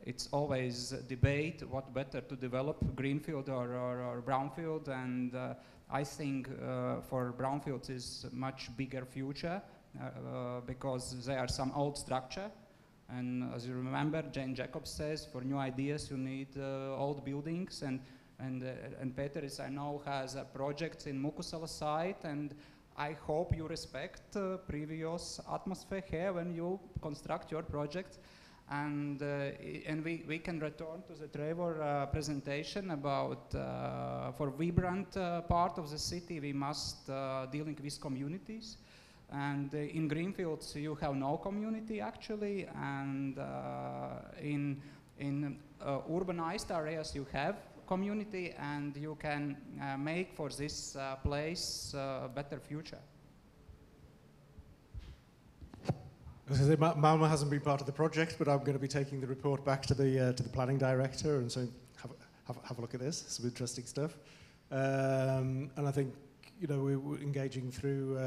Speaker 2: it's always a debate what better to develop, greenfield or brownfield. And I think for brownfields is much bigger future because there are some old structure. And as you remember, Jane Jacobs says, for new ideas you need old buildings. And Peter, as I know, has a project in Mukusala site, and I hope you respect previous atmosphere here when you construct your project. And we can return to the Trevor presentation about for vibrant part of the city we must dealing with communities. And in greenfields you have no community actually, and in urbanized areas you have community, and you can make for this place a better future.
Speaker 4: Malmo hasn't been part of the project, but I'm going to be taking the report back to the planning director, and so have a look at this. Some interesting stuff. And I think, you know, we're engaging through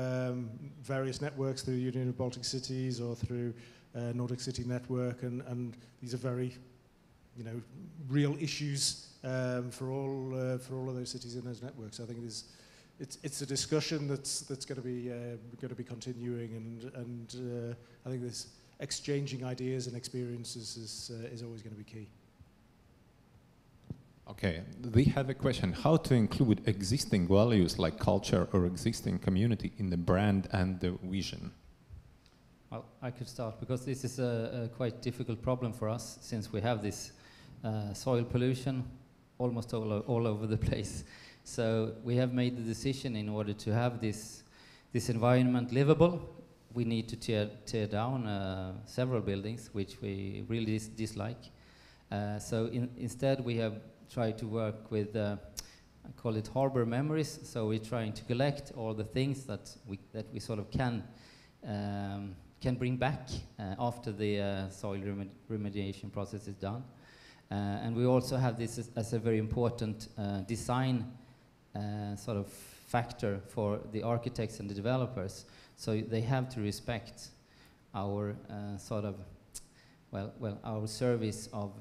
Speaker 4: various networks, through Union of Baltic Cities or through Nordic City Network, and these are very, you know, real issues for all of those cities in those networks. I think it's a discussion that's going to be continuing, and I think this exchanging ideas and experiences is always going to be key.
Speaker 1: Okay, we have a question: how to include existing values like culture or existing community in the brand and the vision?
Speaker 3: Well, I could start, because this is a quite difficult problem for us, since we have this soil pollution almost all over the place. So we have made the decision, in order to have this environment livable, we need to tear down several buildings which we really dislike. So instead we have tried to work with, I call it harbor memories. So we're trying to collect all the things that we sort of can bring back after the soil remediation process is done. And we also have this as a very important design sort of factor for the architects and the developers. So they have to respect our sort of, well, our service of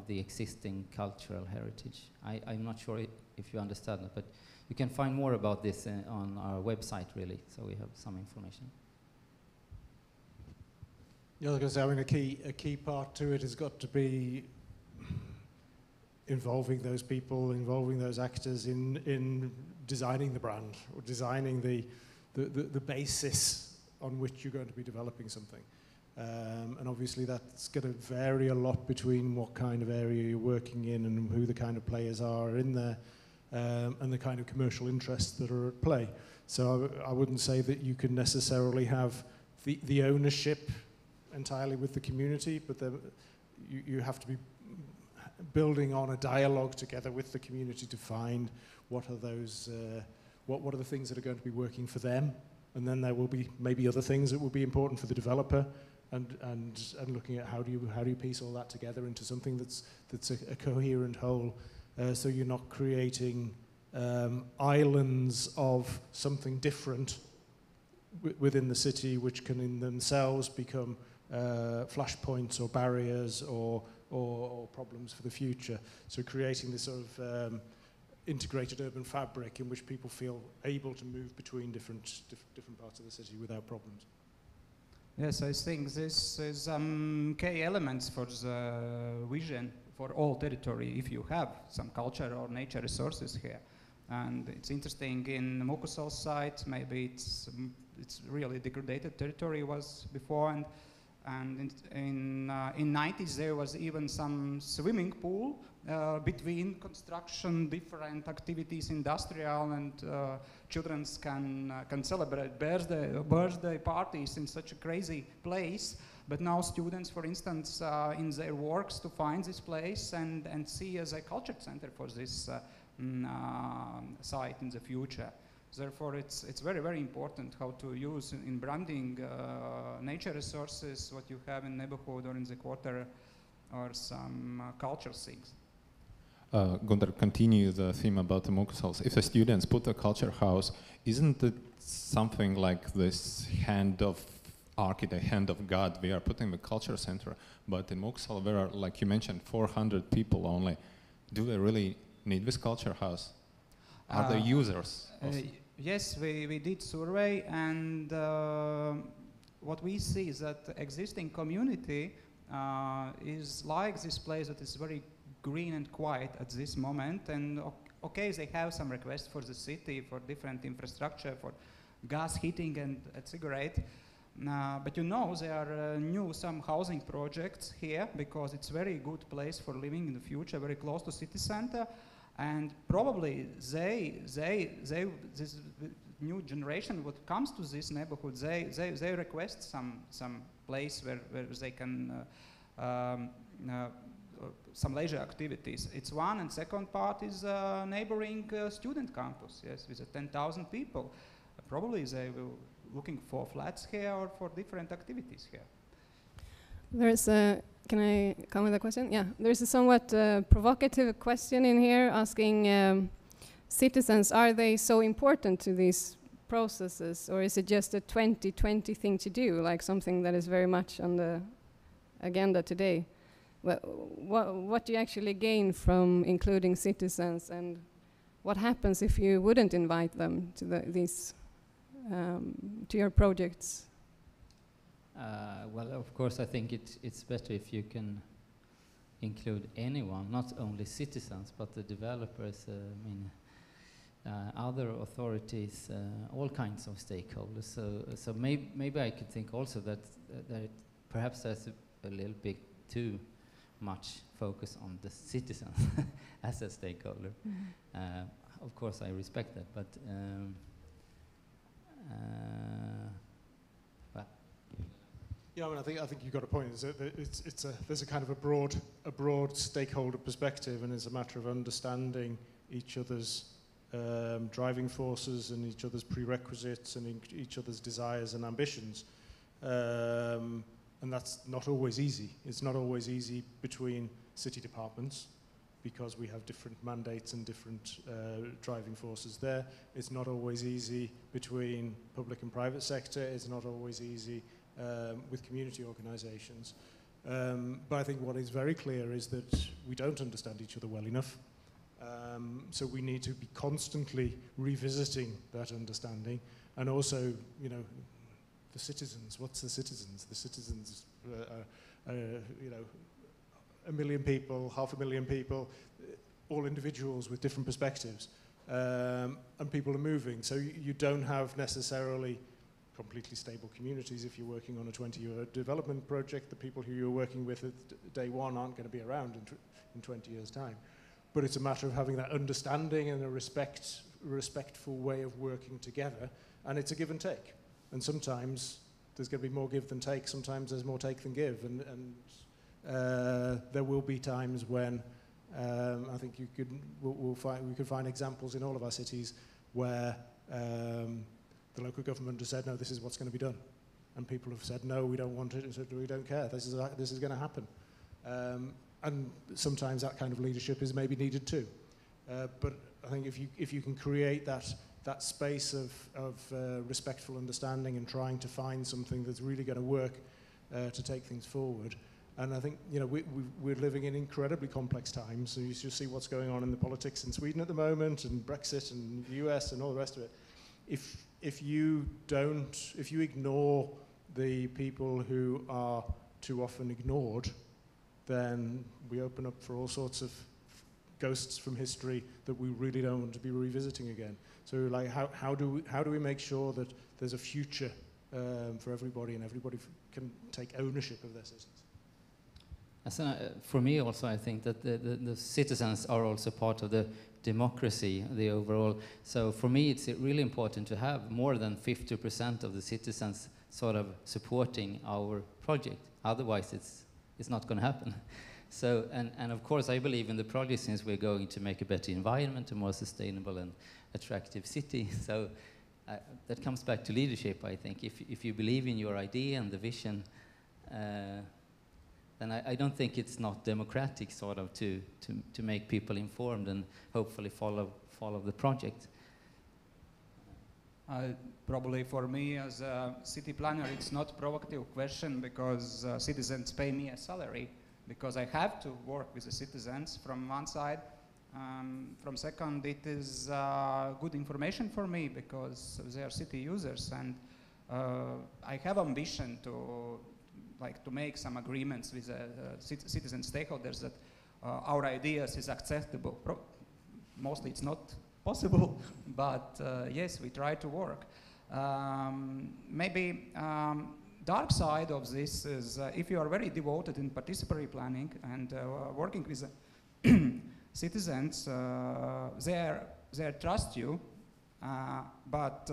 Speaker 3: the existing cultural heritage. I'm not sure if you understand it, but you can find more about this on our website, really, so we have some information.
Speaker 4: Yeah, I was going to say, I mean, a key part to it has got to be involving those people, involving those actors in designing the brand, or designing the basis on which you're going to be developing something. And obviously that's going to vary a lot between what kind of area you're working in and who the kind of players are in there, and the kind of commercial interests that are at play. So I wouldn't say that you can necessarily have the ownership entirely with the community, but you have to be building on a dialogue together with the community to find what are those, what are the things that are going to be working for them, and then there will be maybe other things that will be important for the developer, and looking at how do you piece all that together into something that's a coherent whole, so you're not creating islands of something different within the city, which can in themselves become flashpoints or barriers or problems for the future. So creating this sort of integrated urban fabric in which people feel able to move between different parts of the city without problems.
Speaker 2: Yes, I think this is key elements for the vision for all territory, if you have some culture or nature resources here. And it's interesting, in Mukusal site, maybe it's really degraded territory was before, and in 90s there was even some swimming pool between construction, different activities, industrial, and children can celebrate birthday parties in such a crazy place. But now students, for instance, in their works to find this place and see as a culture center for this site in the future. Therefore, it's very, very important how to use in branding nature resources, what you have in neighborhood or in the quarter, or some culture things.
Speaker 1: Gunnar, continue the theme about the Mukusals. If the students put a culture house, isn't it something like this hand of architect, hand of God? We are putting the culture center, but in Mukusal there are, like you mentioned, 400 people only. Do they really need this culture house? Are they users?
Speaker 2: Yes, we did survey, and what we see is that the existing community is like this place that is very green and quiet at this moment, and okay, they have some requests for the city for different infrastructure, for gas heating and a cigarette, but you know there are new some housing projects here because it's very good place for living in the future, very close to city center. And probably this new generation, what comes to this neighborhood, they request some place where they can some leisure activities. It's one, and second part is neighboring student campus, yes, with 10,000 people. Probably they will looking for flats here or for different activities here.
Speaker 5: There's a, can I come with a question? Yeah, there's a somewhat provocative question in here asking citizens, are they so important to these processes, or is it just a 2020 thing to do, like something that is very much on the agenda today? What do you actually gain from including citizens, and what happens if you wouldn't invite them to to your projects?
Speaker 3: Well, of course, I think it's better if you can include anyone, not only citizens, but the developers, other authorities, all kinds of stakeholders. So maybe I could think also that perhaps there's a little bit too much focus on the citizens as a stakeholder.
Speaker 5: Mm-hmm.
Speaker 3: Of course, I respect that, but
Speaker 4: yeah, I mean, I think you've got a point. There's a kind of a broad stakeholder perspective, and it's a matter of understanding each other's driving forces and each other's prerequisites and each other's desires and ambitions. And that's not always easy. It's not always easy between city departments because we have different mandates and different driving forces there. It's not always easy between public and private sector. It's not always easy with community organisations. But I think what is very clear is that we don't understand each other well enough. So we need to be constantly revisiting that understanding, and also, you know, the citizens. What's the citizens? The citizens, you know, 1 million people, 500,000 people, all individuals with different perspectives, and people are moving. So you don't have necessarily completely stable communities. If you're working on a 20-year development project, the people who you're working with at day one aren't going to be around in 20 years' time. But it's a matter of having that understanding and a respectful way of working together, and it's a give and take. And sometimes there's going to be more give than take. Sometimes there's more take than give, and there will be times when I think we could find examples in all of our cities where the local government has said, no, this is what's going to be done, and people have said, no, we don't want it, and said, we don't care. This is going to happen. And sometimes that kind of leadership is maybe needed too. But I think if you can create that space of respectful understanding and trying to find something that's really going to work to take things forward. And I think, you know, we're living in incredibly complex times. So you should see what's going on in the politics in Sweden at the moment, and Brexit and the US and all the rest of it. If you ignore the people who are too often ignored, then we open up for all sorts of ghosts from history that we really don't want to be revisiting again. So, like, how do we make sure that there's a future for everybody, and everybody can take ownership of their citizens?
Speaker 3: For me also, I think that the citizens are also part of the democracy, the overall. So for me, it's really important to have more than 50% of the citizens sort of supporting our project. Otherwise, it's not going to happen. So, and of course, I believe in the project, since we're going to make a better environment, a more sustainable and attractive city. So that comes back to leadership, I think. If you believe in your idea and the vision, then I don't think it's not democratic, sort of, to make people informed and hopefully follow the project.
Speaker 2: Probably for me as a city planner, it's not a provocative question, because citizens pay me a salary, because I have to work with the citizens from one side. From second, it is good information for me because they are city users, and I have ambition to make some agreements with citizen stakeholders that our ideas is acceptable. Mostly it's not possible, but yes, we try to work. Maybe dark side of this is if you are very devoted in participatory planning and working with citizens, they trust you, but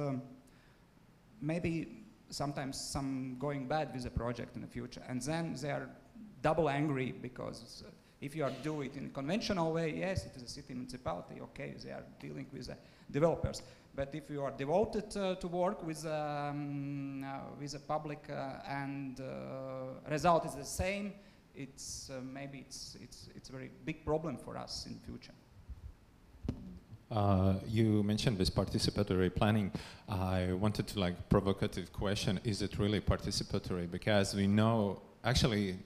Speaker 2: maybe sometimes some going bad with the project in the future, and then they are double angry because If you are doing it in a conventional way, yes, it is a city municipality, okay, they are dealing with the developers. But if you are devoted to work with the public and result is the same, it's maybe it's a very big problem for us in the future.
Speaker 1: You mentioned this participatory planning. I wanted to provocative question, is it really participatory? Because we know, actually,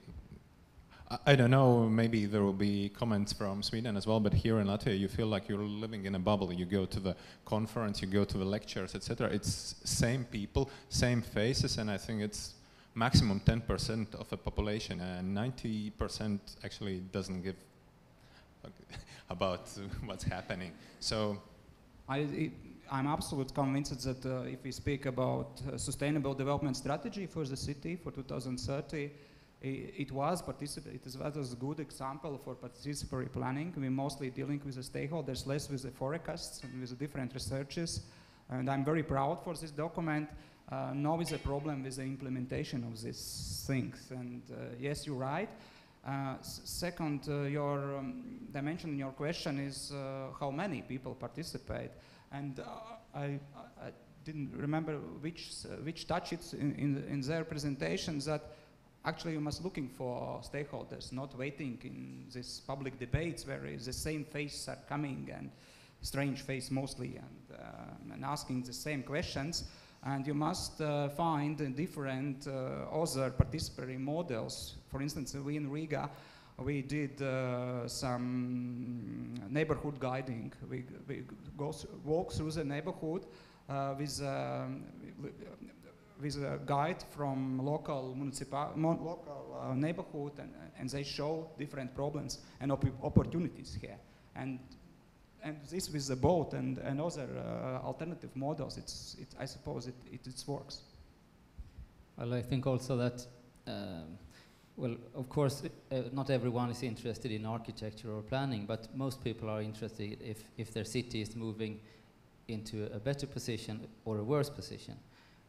Speaker 1: I don't know, maybe there will be comments from Sweden as well, but here in Latvia you feel like you're living in a bubble. You go to the conference, you go to the lectures, etc. It's same people, same faces, and I think it's maximum 10% of the population, and 90% actually doesn't give about what's happening. So
Speaker 2: I'm absolutely convinced that if we speak about sustainable development strategy for the city for 2030, it was a good example for participatory planning. We're mostly dealing with the stakeholders, less with the forecasts and with the different researches. And I'm very proud for this document. Now is a problem with the implementation of these things. And yes, you're right. Second, your dimension in your question is how many people participate. And I didn't remember which touch it's in their presentations that actually you must looking for stakeholders, not waiting in these public debates where the same faces are coming and strange face mostly and asking the same questions. And you must find different other participatory models. For instance, we in Riga, we did some neighborhood guiding. We walk through the neighborhood with a guide from local neighborhood, and they show different problems and opportunities here. And this with the boat and other alternative models, I suppose it works.
Speaker 3: Well, I think also that, well, of course, not everyone is interested in architecture or planning, but most people are interested if their city is moving into a better position or a worse position,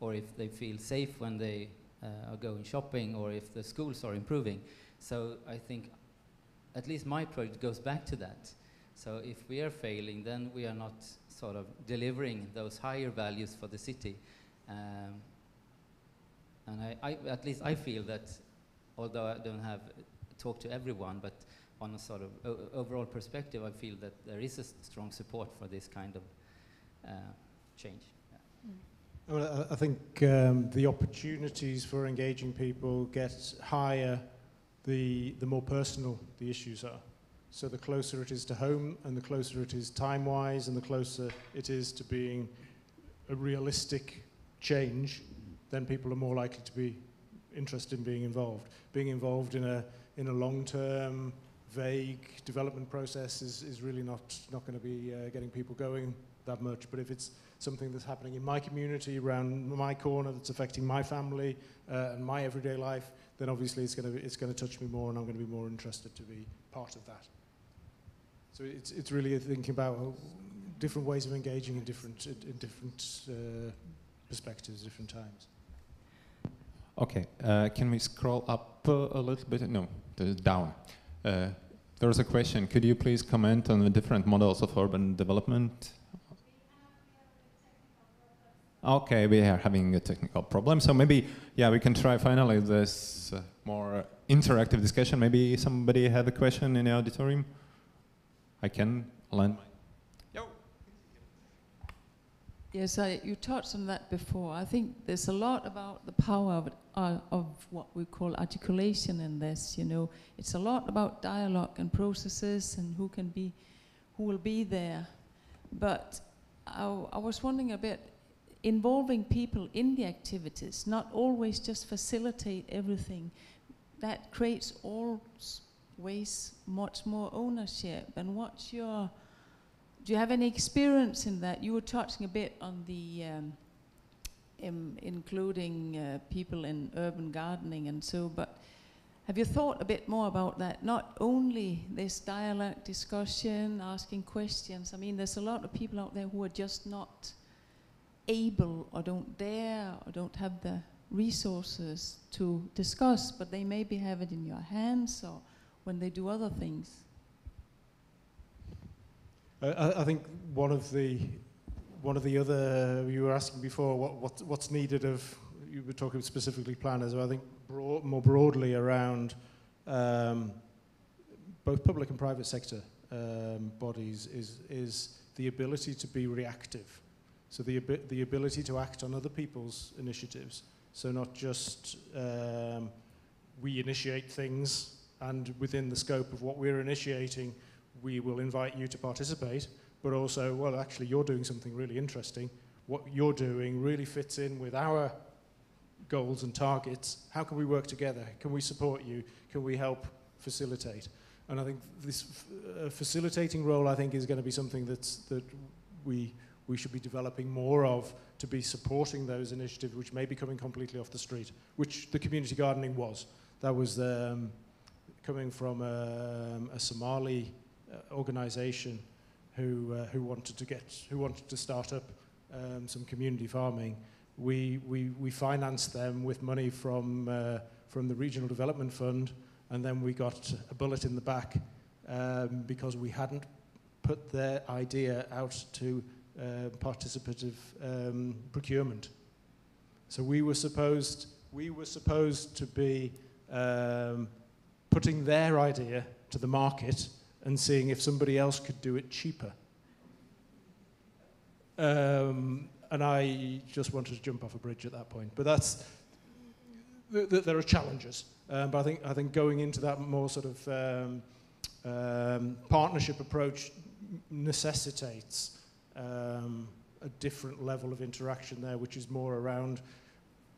Speaker 3: or if they feel safe when they are going shopping, or if the schools are improving. So I think at least my project goes back to that. So if we are failing, then we are not sort of delivering those higher values for the city. And at least I feel that, although I don't have talked to everyone, but on a sort of overall perspective, I feel that there is a strong support for this kind of change. Yeah.
Speaker 4: Well, I think the opportunities for engaging people get higher the more personal the issues are. So the closer it is to home, and the closer it is time-wise, and the closer it is to being a realistic change, then people are more likely to be interested in being involved. Being involved in a long-term, vague development process is really not going to be getting people going that much. But if it's something that's happening in my community, around my corner, that's affecting my family and my everyday life, then obviously it's going to touch me more, and I'm going to be more interested to be part of that. So it's really thinking about different ways of engaging in different perspectives, different times.
Speaker 1: Okay, can we scroll up a little bit? No, down. There's a question. Could you please comment on the different models of urban development? Okay, we are having a technical problem. So maybe, yeah, we can try finally this more interactive discussion. Maybe somebody have a question in the auditorium? I can lend my... Yo.
Speaker 6: Yes, you touched on that before. I think there's a lot about the power of what we call articulation in this. You know, it's a lot about dialogue and processes and who will be there. But I was wondering a bit, involving people in the activities, not always just facilitate everything. That creates always much more ownership. And do you have any experience in that? You were touching a bit on the including people in urban gardening and so, but have you thought a bit more about that? Not only this dialogue, discussion, asking questions. I mean, there's a lot of people out there who are just not able or don't dare or don't have the resources to discuss, but they maybe have it in your hands or when they do other things?
Speaker 4: I think one of the other, you were asking before, what's needed of, you were talking specifically planners, I think more broadly around both public and private sector bodies is the ability to be reactive. So the ability to act on other people's initiatives. So not just we initiate things and within the scope of what we're initiating, we will invite you to participate, but also, well, actually you're doing something really interesting. What you're doing really fits in with our goals and targets. How can we work together? Can we support you? Can we help facilitate? And I think this facilitating role, I think, is going to be something that we should be developing more of, to be supporting those initiatives which may be coming completely off the street, which the community gardening was. That was coming from a Somali organization who wanted to start up some community farming. We financed them with money from the Regional Development Fund, and then we got a bullet in the back because we hadn't put their idea out to participative procurement. So we were supposed to be putting their idea to the market and seeing if somebody else could do it cheaper. And I just wanted to jump off a bridge at that point. But there are challenges. But I think going into that more sort of partnership approach necessitates a different level of interaction there, which is more around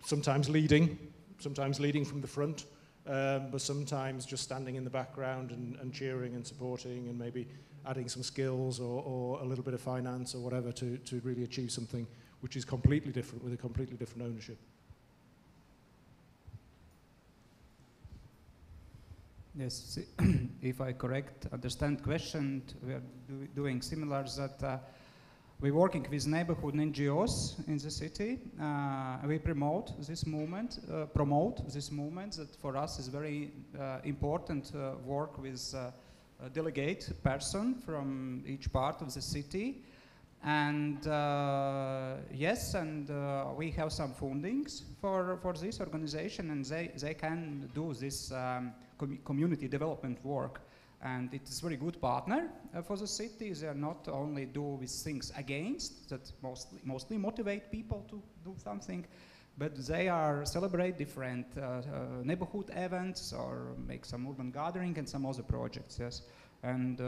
Speaker 4: sometimes leading from the front, but sometimes just standing in the background and cheering and supporting and maybe adding some skills or a little bit of finance or whatever to really achieve something which is completely different with a completely different ownership.
Speaker 2: Yes, if I understand question, we are doing similar that we're working with neighborhood NGOs in the city. We promote this movement that for us is very important work with a delegate person from each part of the city. And yes, and we have some fundings for this organization, and they can do this community development work. And it is a very good partner for the city. They are not only do with things against, that mostly motivate people to do something, but they are celebrate different neighborhood events or make some urban gathering and some other projects, yes. And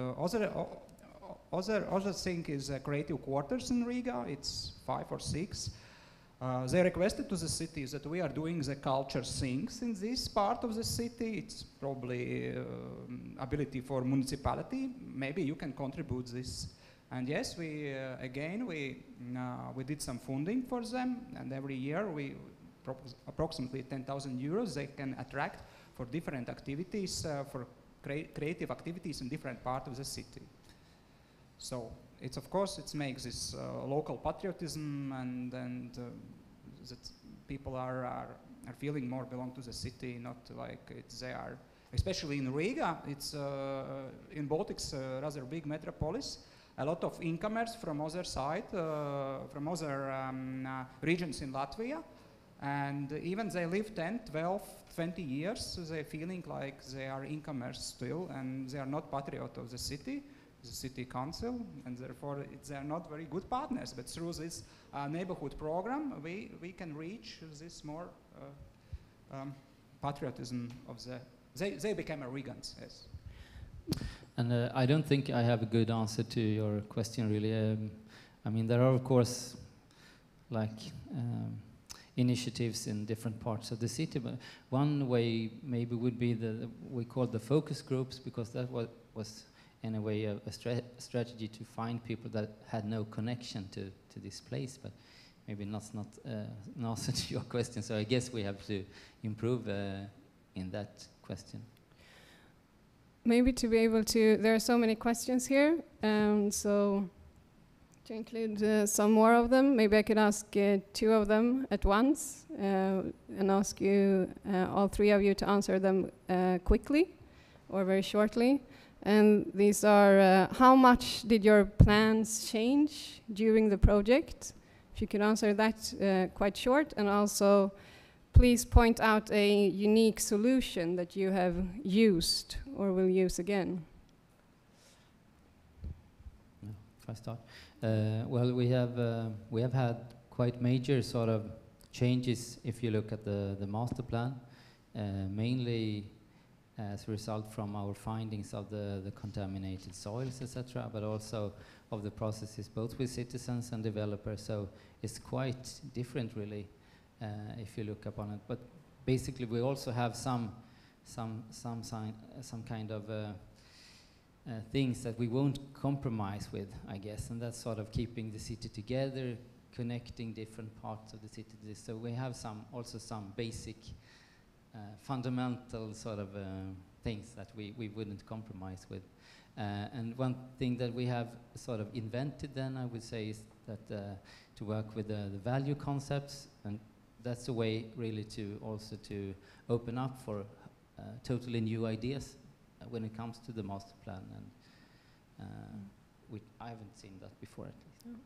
Speaker 2: other thing is creative quarters in Riga. It's 5 or 6. They requested to the city that we are doing the culture things in this part of the city. It's probably ability for municipality. Maybe you can contribute this. And yes, we did some funding for them, and every year we propose approximately 10,000 euros they can attract for different activities, for creative activities in different parts of the city. So it's, of course, it makes this local patriotism and that people are feeling more belong to the city, not like they are, especially in Riga. It's in Baltic's rather big metropolis. A lot of incomers from other side, from other regions in Latvia. And even they live 10, 12, 20 years, so they're feeling like they are incomers still, and they are not patriot of the city council, and therefore they are not very good partners. But through this neighborhood program, we can reach this more patriotism of the. They became Rigans, yes.
Speaker 3: And I don't think I have a good answer to your question, really. I mean, there are, of course, like initiatives in different parts of the city, but one way maybe would be we call the focus groups, because that was in a way a strategy to find people that had no connection to this place, but maybe not an answer to your question. So I guess we have to improve in that question.
Speaker 5: Maybe to be able to, there are so many questions here, so to include some more of them, maybe I could ask 2 of them at once and ask you, all 3 of you, to answer them quickly. or very shortly. And these are, how much did your plans change during the project? If you could answer that quite short, and also please point out a unique solution that you have used or will use again.
Speaker 3: If I start, well, we have had quite major sort of changes if you look at the master plan, mainly as a result from our findings of the contaminated soils, etc., but also of the processes both with citizens and developers. So it's quite different, really, if you look upon it. But basically, we also have some kind of things that we won't compromise with, I guess, and that's sort of keeping the city together, connecting different parts of the city. So we have also some basic fundamental sort of things that we wouldn't compromise with. And one thing that we have sort of invented then, I would say, is that to work with the value concepts, and that's a way really to also to open up for totally new ideas when it comes to the master plan, and I haven't seen that before, at least.
Speaker 2: Yeah.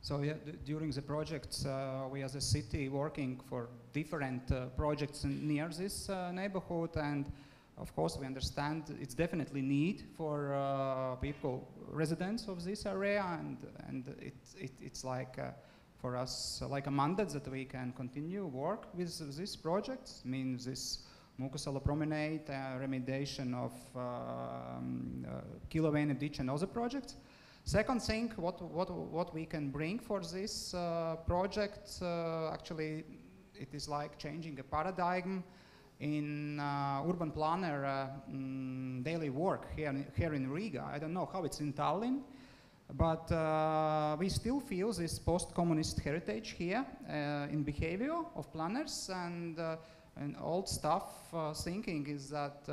Speaker 2: So yeah, during the projects, we as a city working for different projects near this neighborhood, and of course we understand it's definitely need for people, residents of this area, and it's like for us like a mandate that we can continue work with these projects. Means this Mukasala Promenade, remediation of Kilovane ditch and other projects. Second thing, what we can bring for this project, actually, it is like changing a paradigm in urban planner daily work here in Riga. I don't know how it's in Tallinn, but we still feel this post-communist heritage here in behavior of planners, and old stuff thinking is that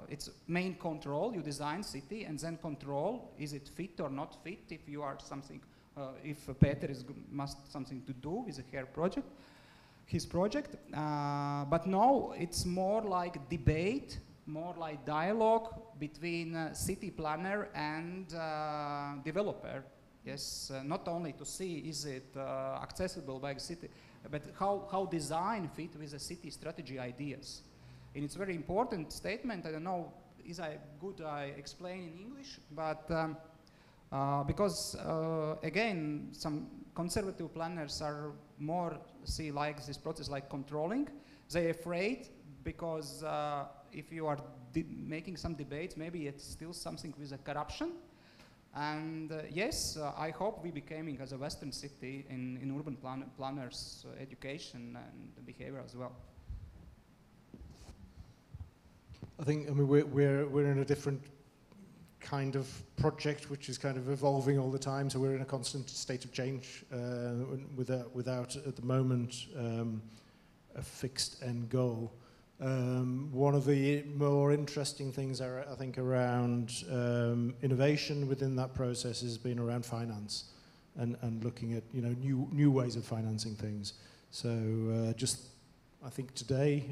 Speaker 2: it's main control. You design city and then control, is it fit or not fit, if you are something, if Peter must something to do with his project. But no, it's more like debate, more like dialogue between city planner and developer. Yes, not only to see is it accessible by the city, but how design fit with the city strategy ideas. And it's a very important statement. I don't know, is I good I explain in English, but because again, some conservative planners are more see like this process like controlling. They're afraid because if you are making some debates, maybe it's still something with a corruption. And yes, I hope we becoming as a Western city in urban planners education and behavior as well.
Speaker 4: I mean we're in a different kind of project which is kind of evolving all the time, so we're in a constant state of change without at the moment a fixed end goal. One of the more interesting things I think around innovation within that process has been around finance and looking at new ways of financing things. So just I think today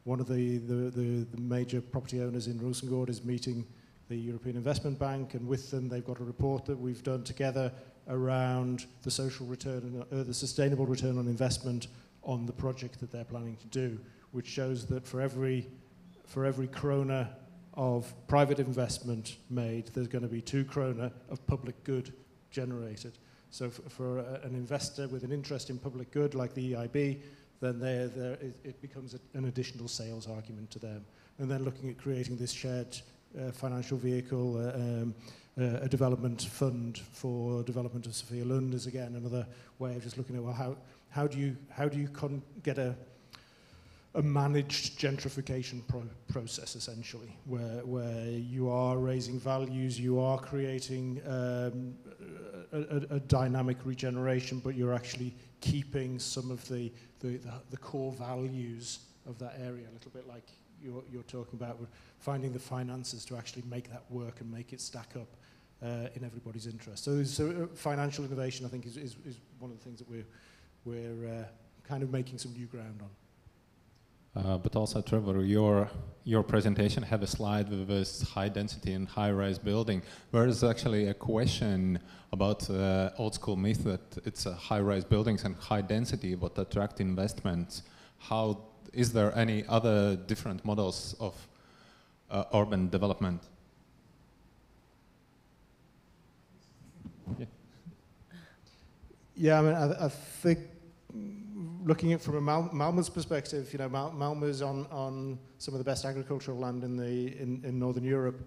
Speaker 4: one of the major property owners in Rosengård is meeting the European Investment Bank, and with them they've got a report that we've done together around the social return, the sustainable return on investment on the project that they're planning to do, which shows that for every krona of private investment made, there's going to be 2 krona of public good generated. So for an investor with an interest in public good like the EIB, then it becomes an additional sales argument to them. And then looking at creating this shared financial vehicle, a development fund for development of Sophia Lund is again another way of just looking at, well, how do you get a managed gentrification process, essentially, where you are raising values, you are creating a dynamic regeneration, but you're actually keeping some of the core values of that area, a little bit like you're talking about, finding the finances to actually make that work and make it stack up in everybody's interest. So financial innovation, I think, is one of the things that we're kind of making some new ground on.
Speaker 1: But also, Trevor, your presentation had a slide with this high density and high-rise building, where is actually a question about old school myth that it's high-rise buildings and high density what attract investments. How is there any other different models of urban development?
Speaker 4: Yeah, I mean, I think looking at it from a Malmö's perspective, you know, Malmö's on some of the best agricultural land in Northern Europe,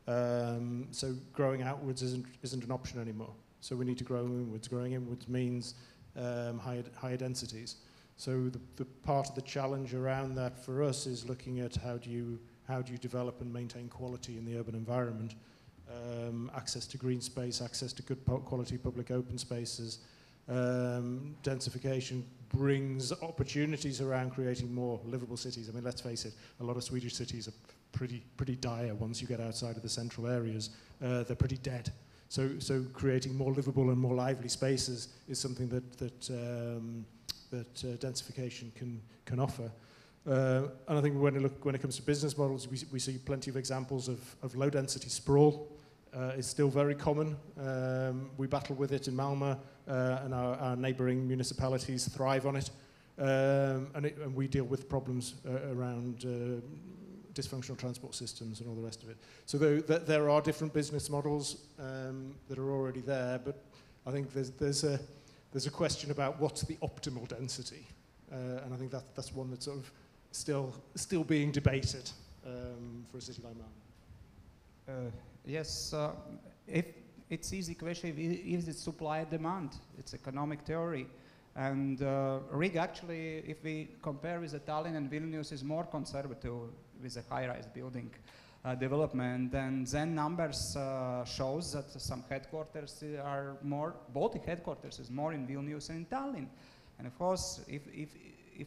Speaker 4: so growing outwards isn't an option anymore. So we need to grow inwards. Growing inwards means higher densities. So the part of the challenge around that for us is looking at how do you develop and maintain quality in the urban environment, access to green space, access to good quality public open spaces. Densification brings opportunities around creating more livable cities. I mean, let's face it, a lot of Swedish cities are pretty dire once you get outside of the central areas. They're pretty dead. So creating more livable and more lively spaces is something that densification can offer. And I think when it comes to business models, we see plenty of examples of low density sprawl. It's still very common. We battle with it in Malmö, and our neighbouring municipalities thrive on it. And we deal with problems around dysfunctional transport systems and all the rest of it. So there are different business models that are already there, but I think there's a question about what's the optimal density, and I think that's one that's sort of still being debated for a city like Malmö.
Speaker 2: Yes, if it's easy question, if it's supply and demand, it's economic theory. And Riga actually, if we compare with Tallinn and Vilnius, is more conservative with a high-rise building development. And then numbers shows that some headquarters are more, Baltic headquarters is more in Vilnius and in Tallinn. And of course, if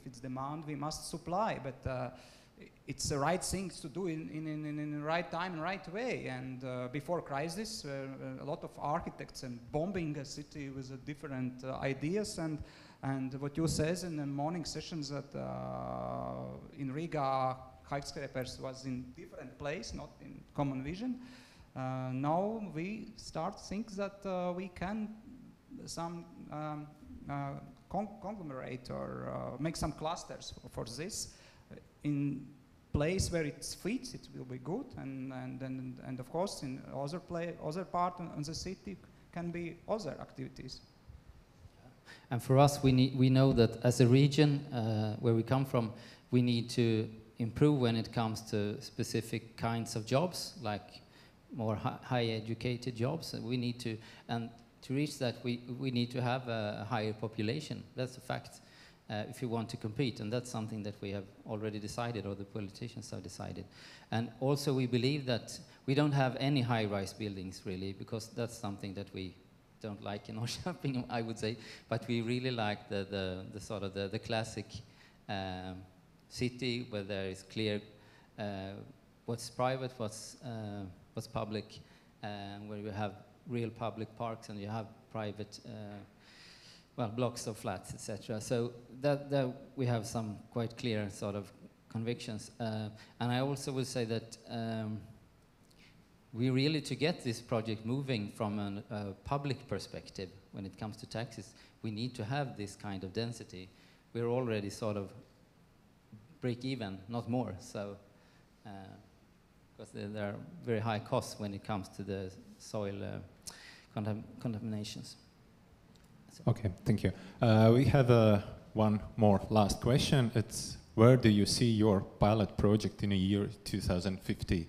Speaker 2: it's demand, we must supply, but it's the right things to do in the right time and right way. And before crisis, a lot of architects and bombing a city with different ideas. And what you says in the morning sessions that in Riga, skyscrapers was in different place, not in common vision. Now we start think that we can some conglomerate or make some clusters for this. In place where it fits, it will be good, and of course in other part of the city can be other activities.
Speaker 3: And for us, we know that as a region where we come from, we need to improve when it comes to specific kinds of jobs, like more high educated jobs. And we need to, and to reach that, we need to have a higher population. That's a fact. If you want to compete, and that's something that we have already decided, or the politicians have decided. And also we believe that we don't have any high-rise buildings really, because that's something that we don't like in Norrköping, I would say, but we really like the sort of the classic city where there is clear what's private, what's public, where you have real public parks and you have private blocks of flats, etc. So that we have some quite clear sort of convictions. And I also will say that we really, to get this project moving from a public perspective when it comes to taxes, we need to have this kind of density. We're already sort of break even, not more. So, because there are very high costs when it comes to the soil contaminations.
Speaker 1: Okay, thank you. We have one more last question. It's, where do you see your pilot project in the year 2050?
Speaker 4: 2050.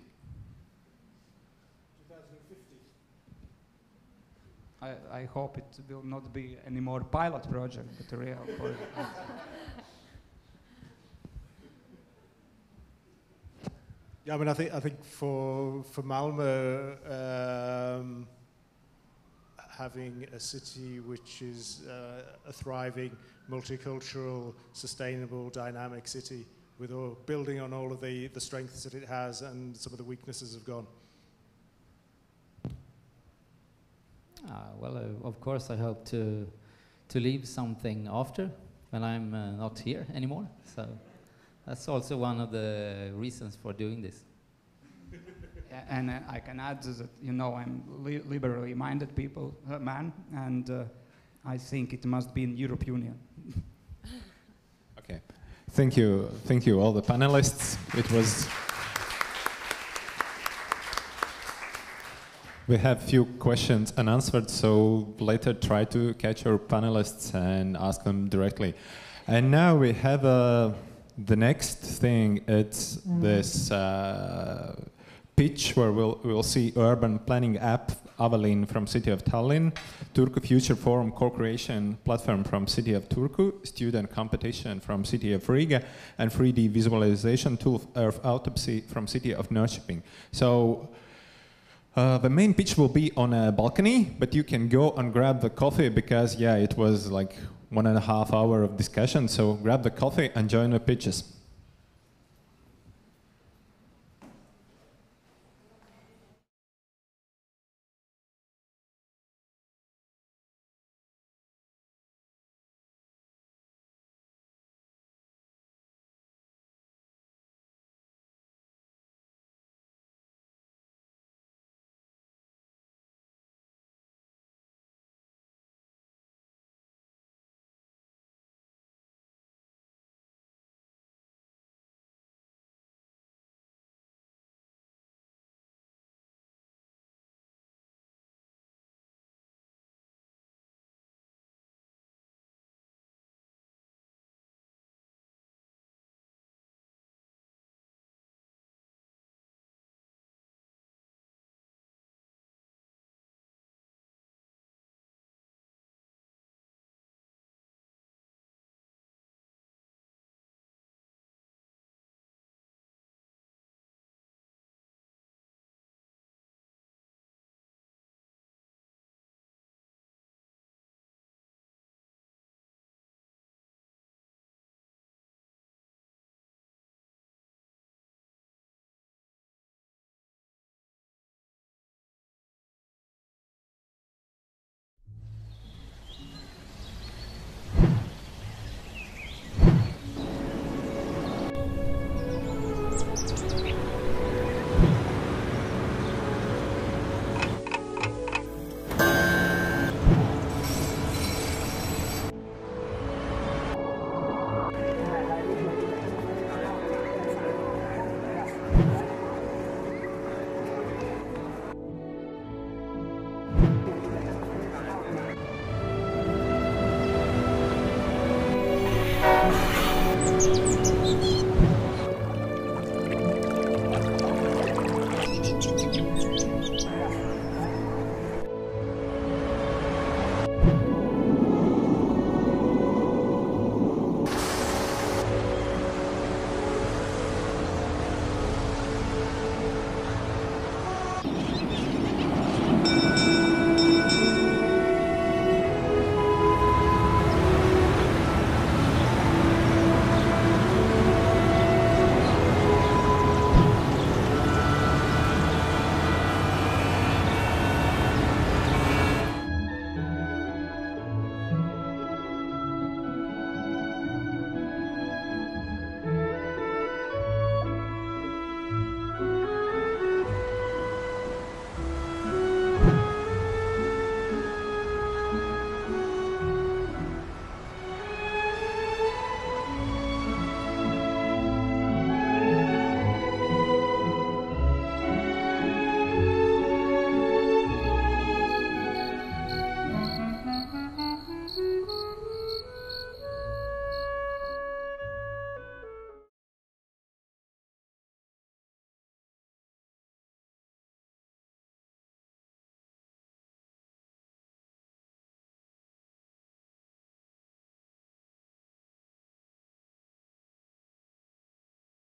Speaker 2: I hope it will not be any more pilot project, but a real project.
Speaker 4: Yeah, I mean, I think for Malmö, having a city which is a thriving, multicultural, sustainable, dynamic city, with building on all of the strengths that it has and some of the weaknesses have gone.
Speaker 3: Well, of course, I hope to leave something after when I'm not here anymore. So That's also one of the reasons for doing this.
Speaker 2: And I can add that, you know, I'm liberally minded man, and I think it must be in European Union.
Speaker 1: Okay, thank you all the panelists. It was. We have few questions unanswered, so later try to catch our panelists and ask them directly. And now we have the next thing. It's this pitch where we'll see urban planning app Avalin from City of Tallinn, Turku Future Forum co-creation platform from City of Turku, student competition from City of Riga, and 3D visualization tool Earth Autopsy from City of Norrköping. So the main pitch will be on a balcony, but you can go and grab the coffee because, yeah, it was like 1.5 hours of discussion. So grab the coffee and join the pitches.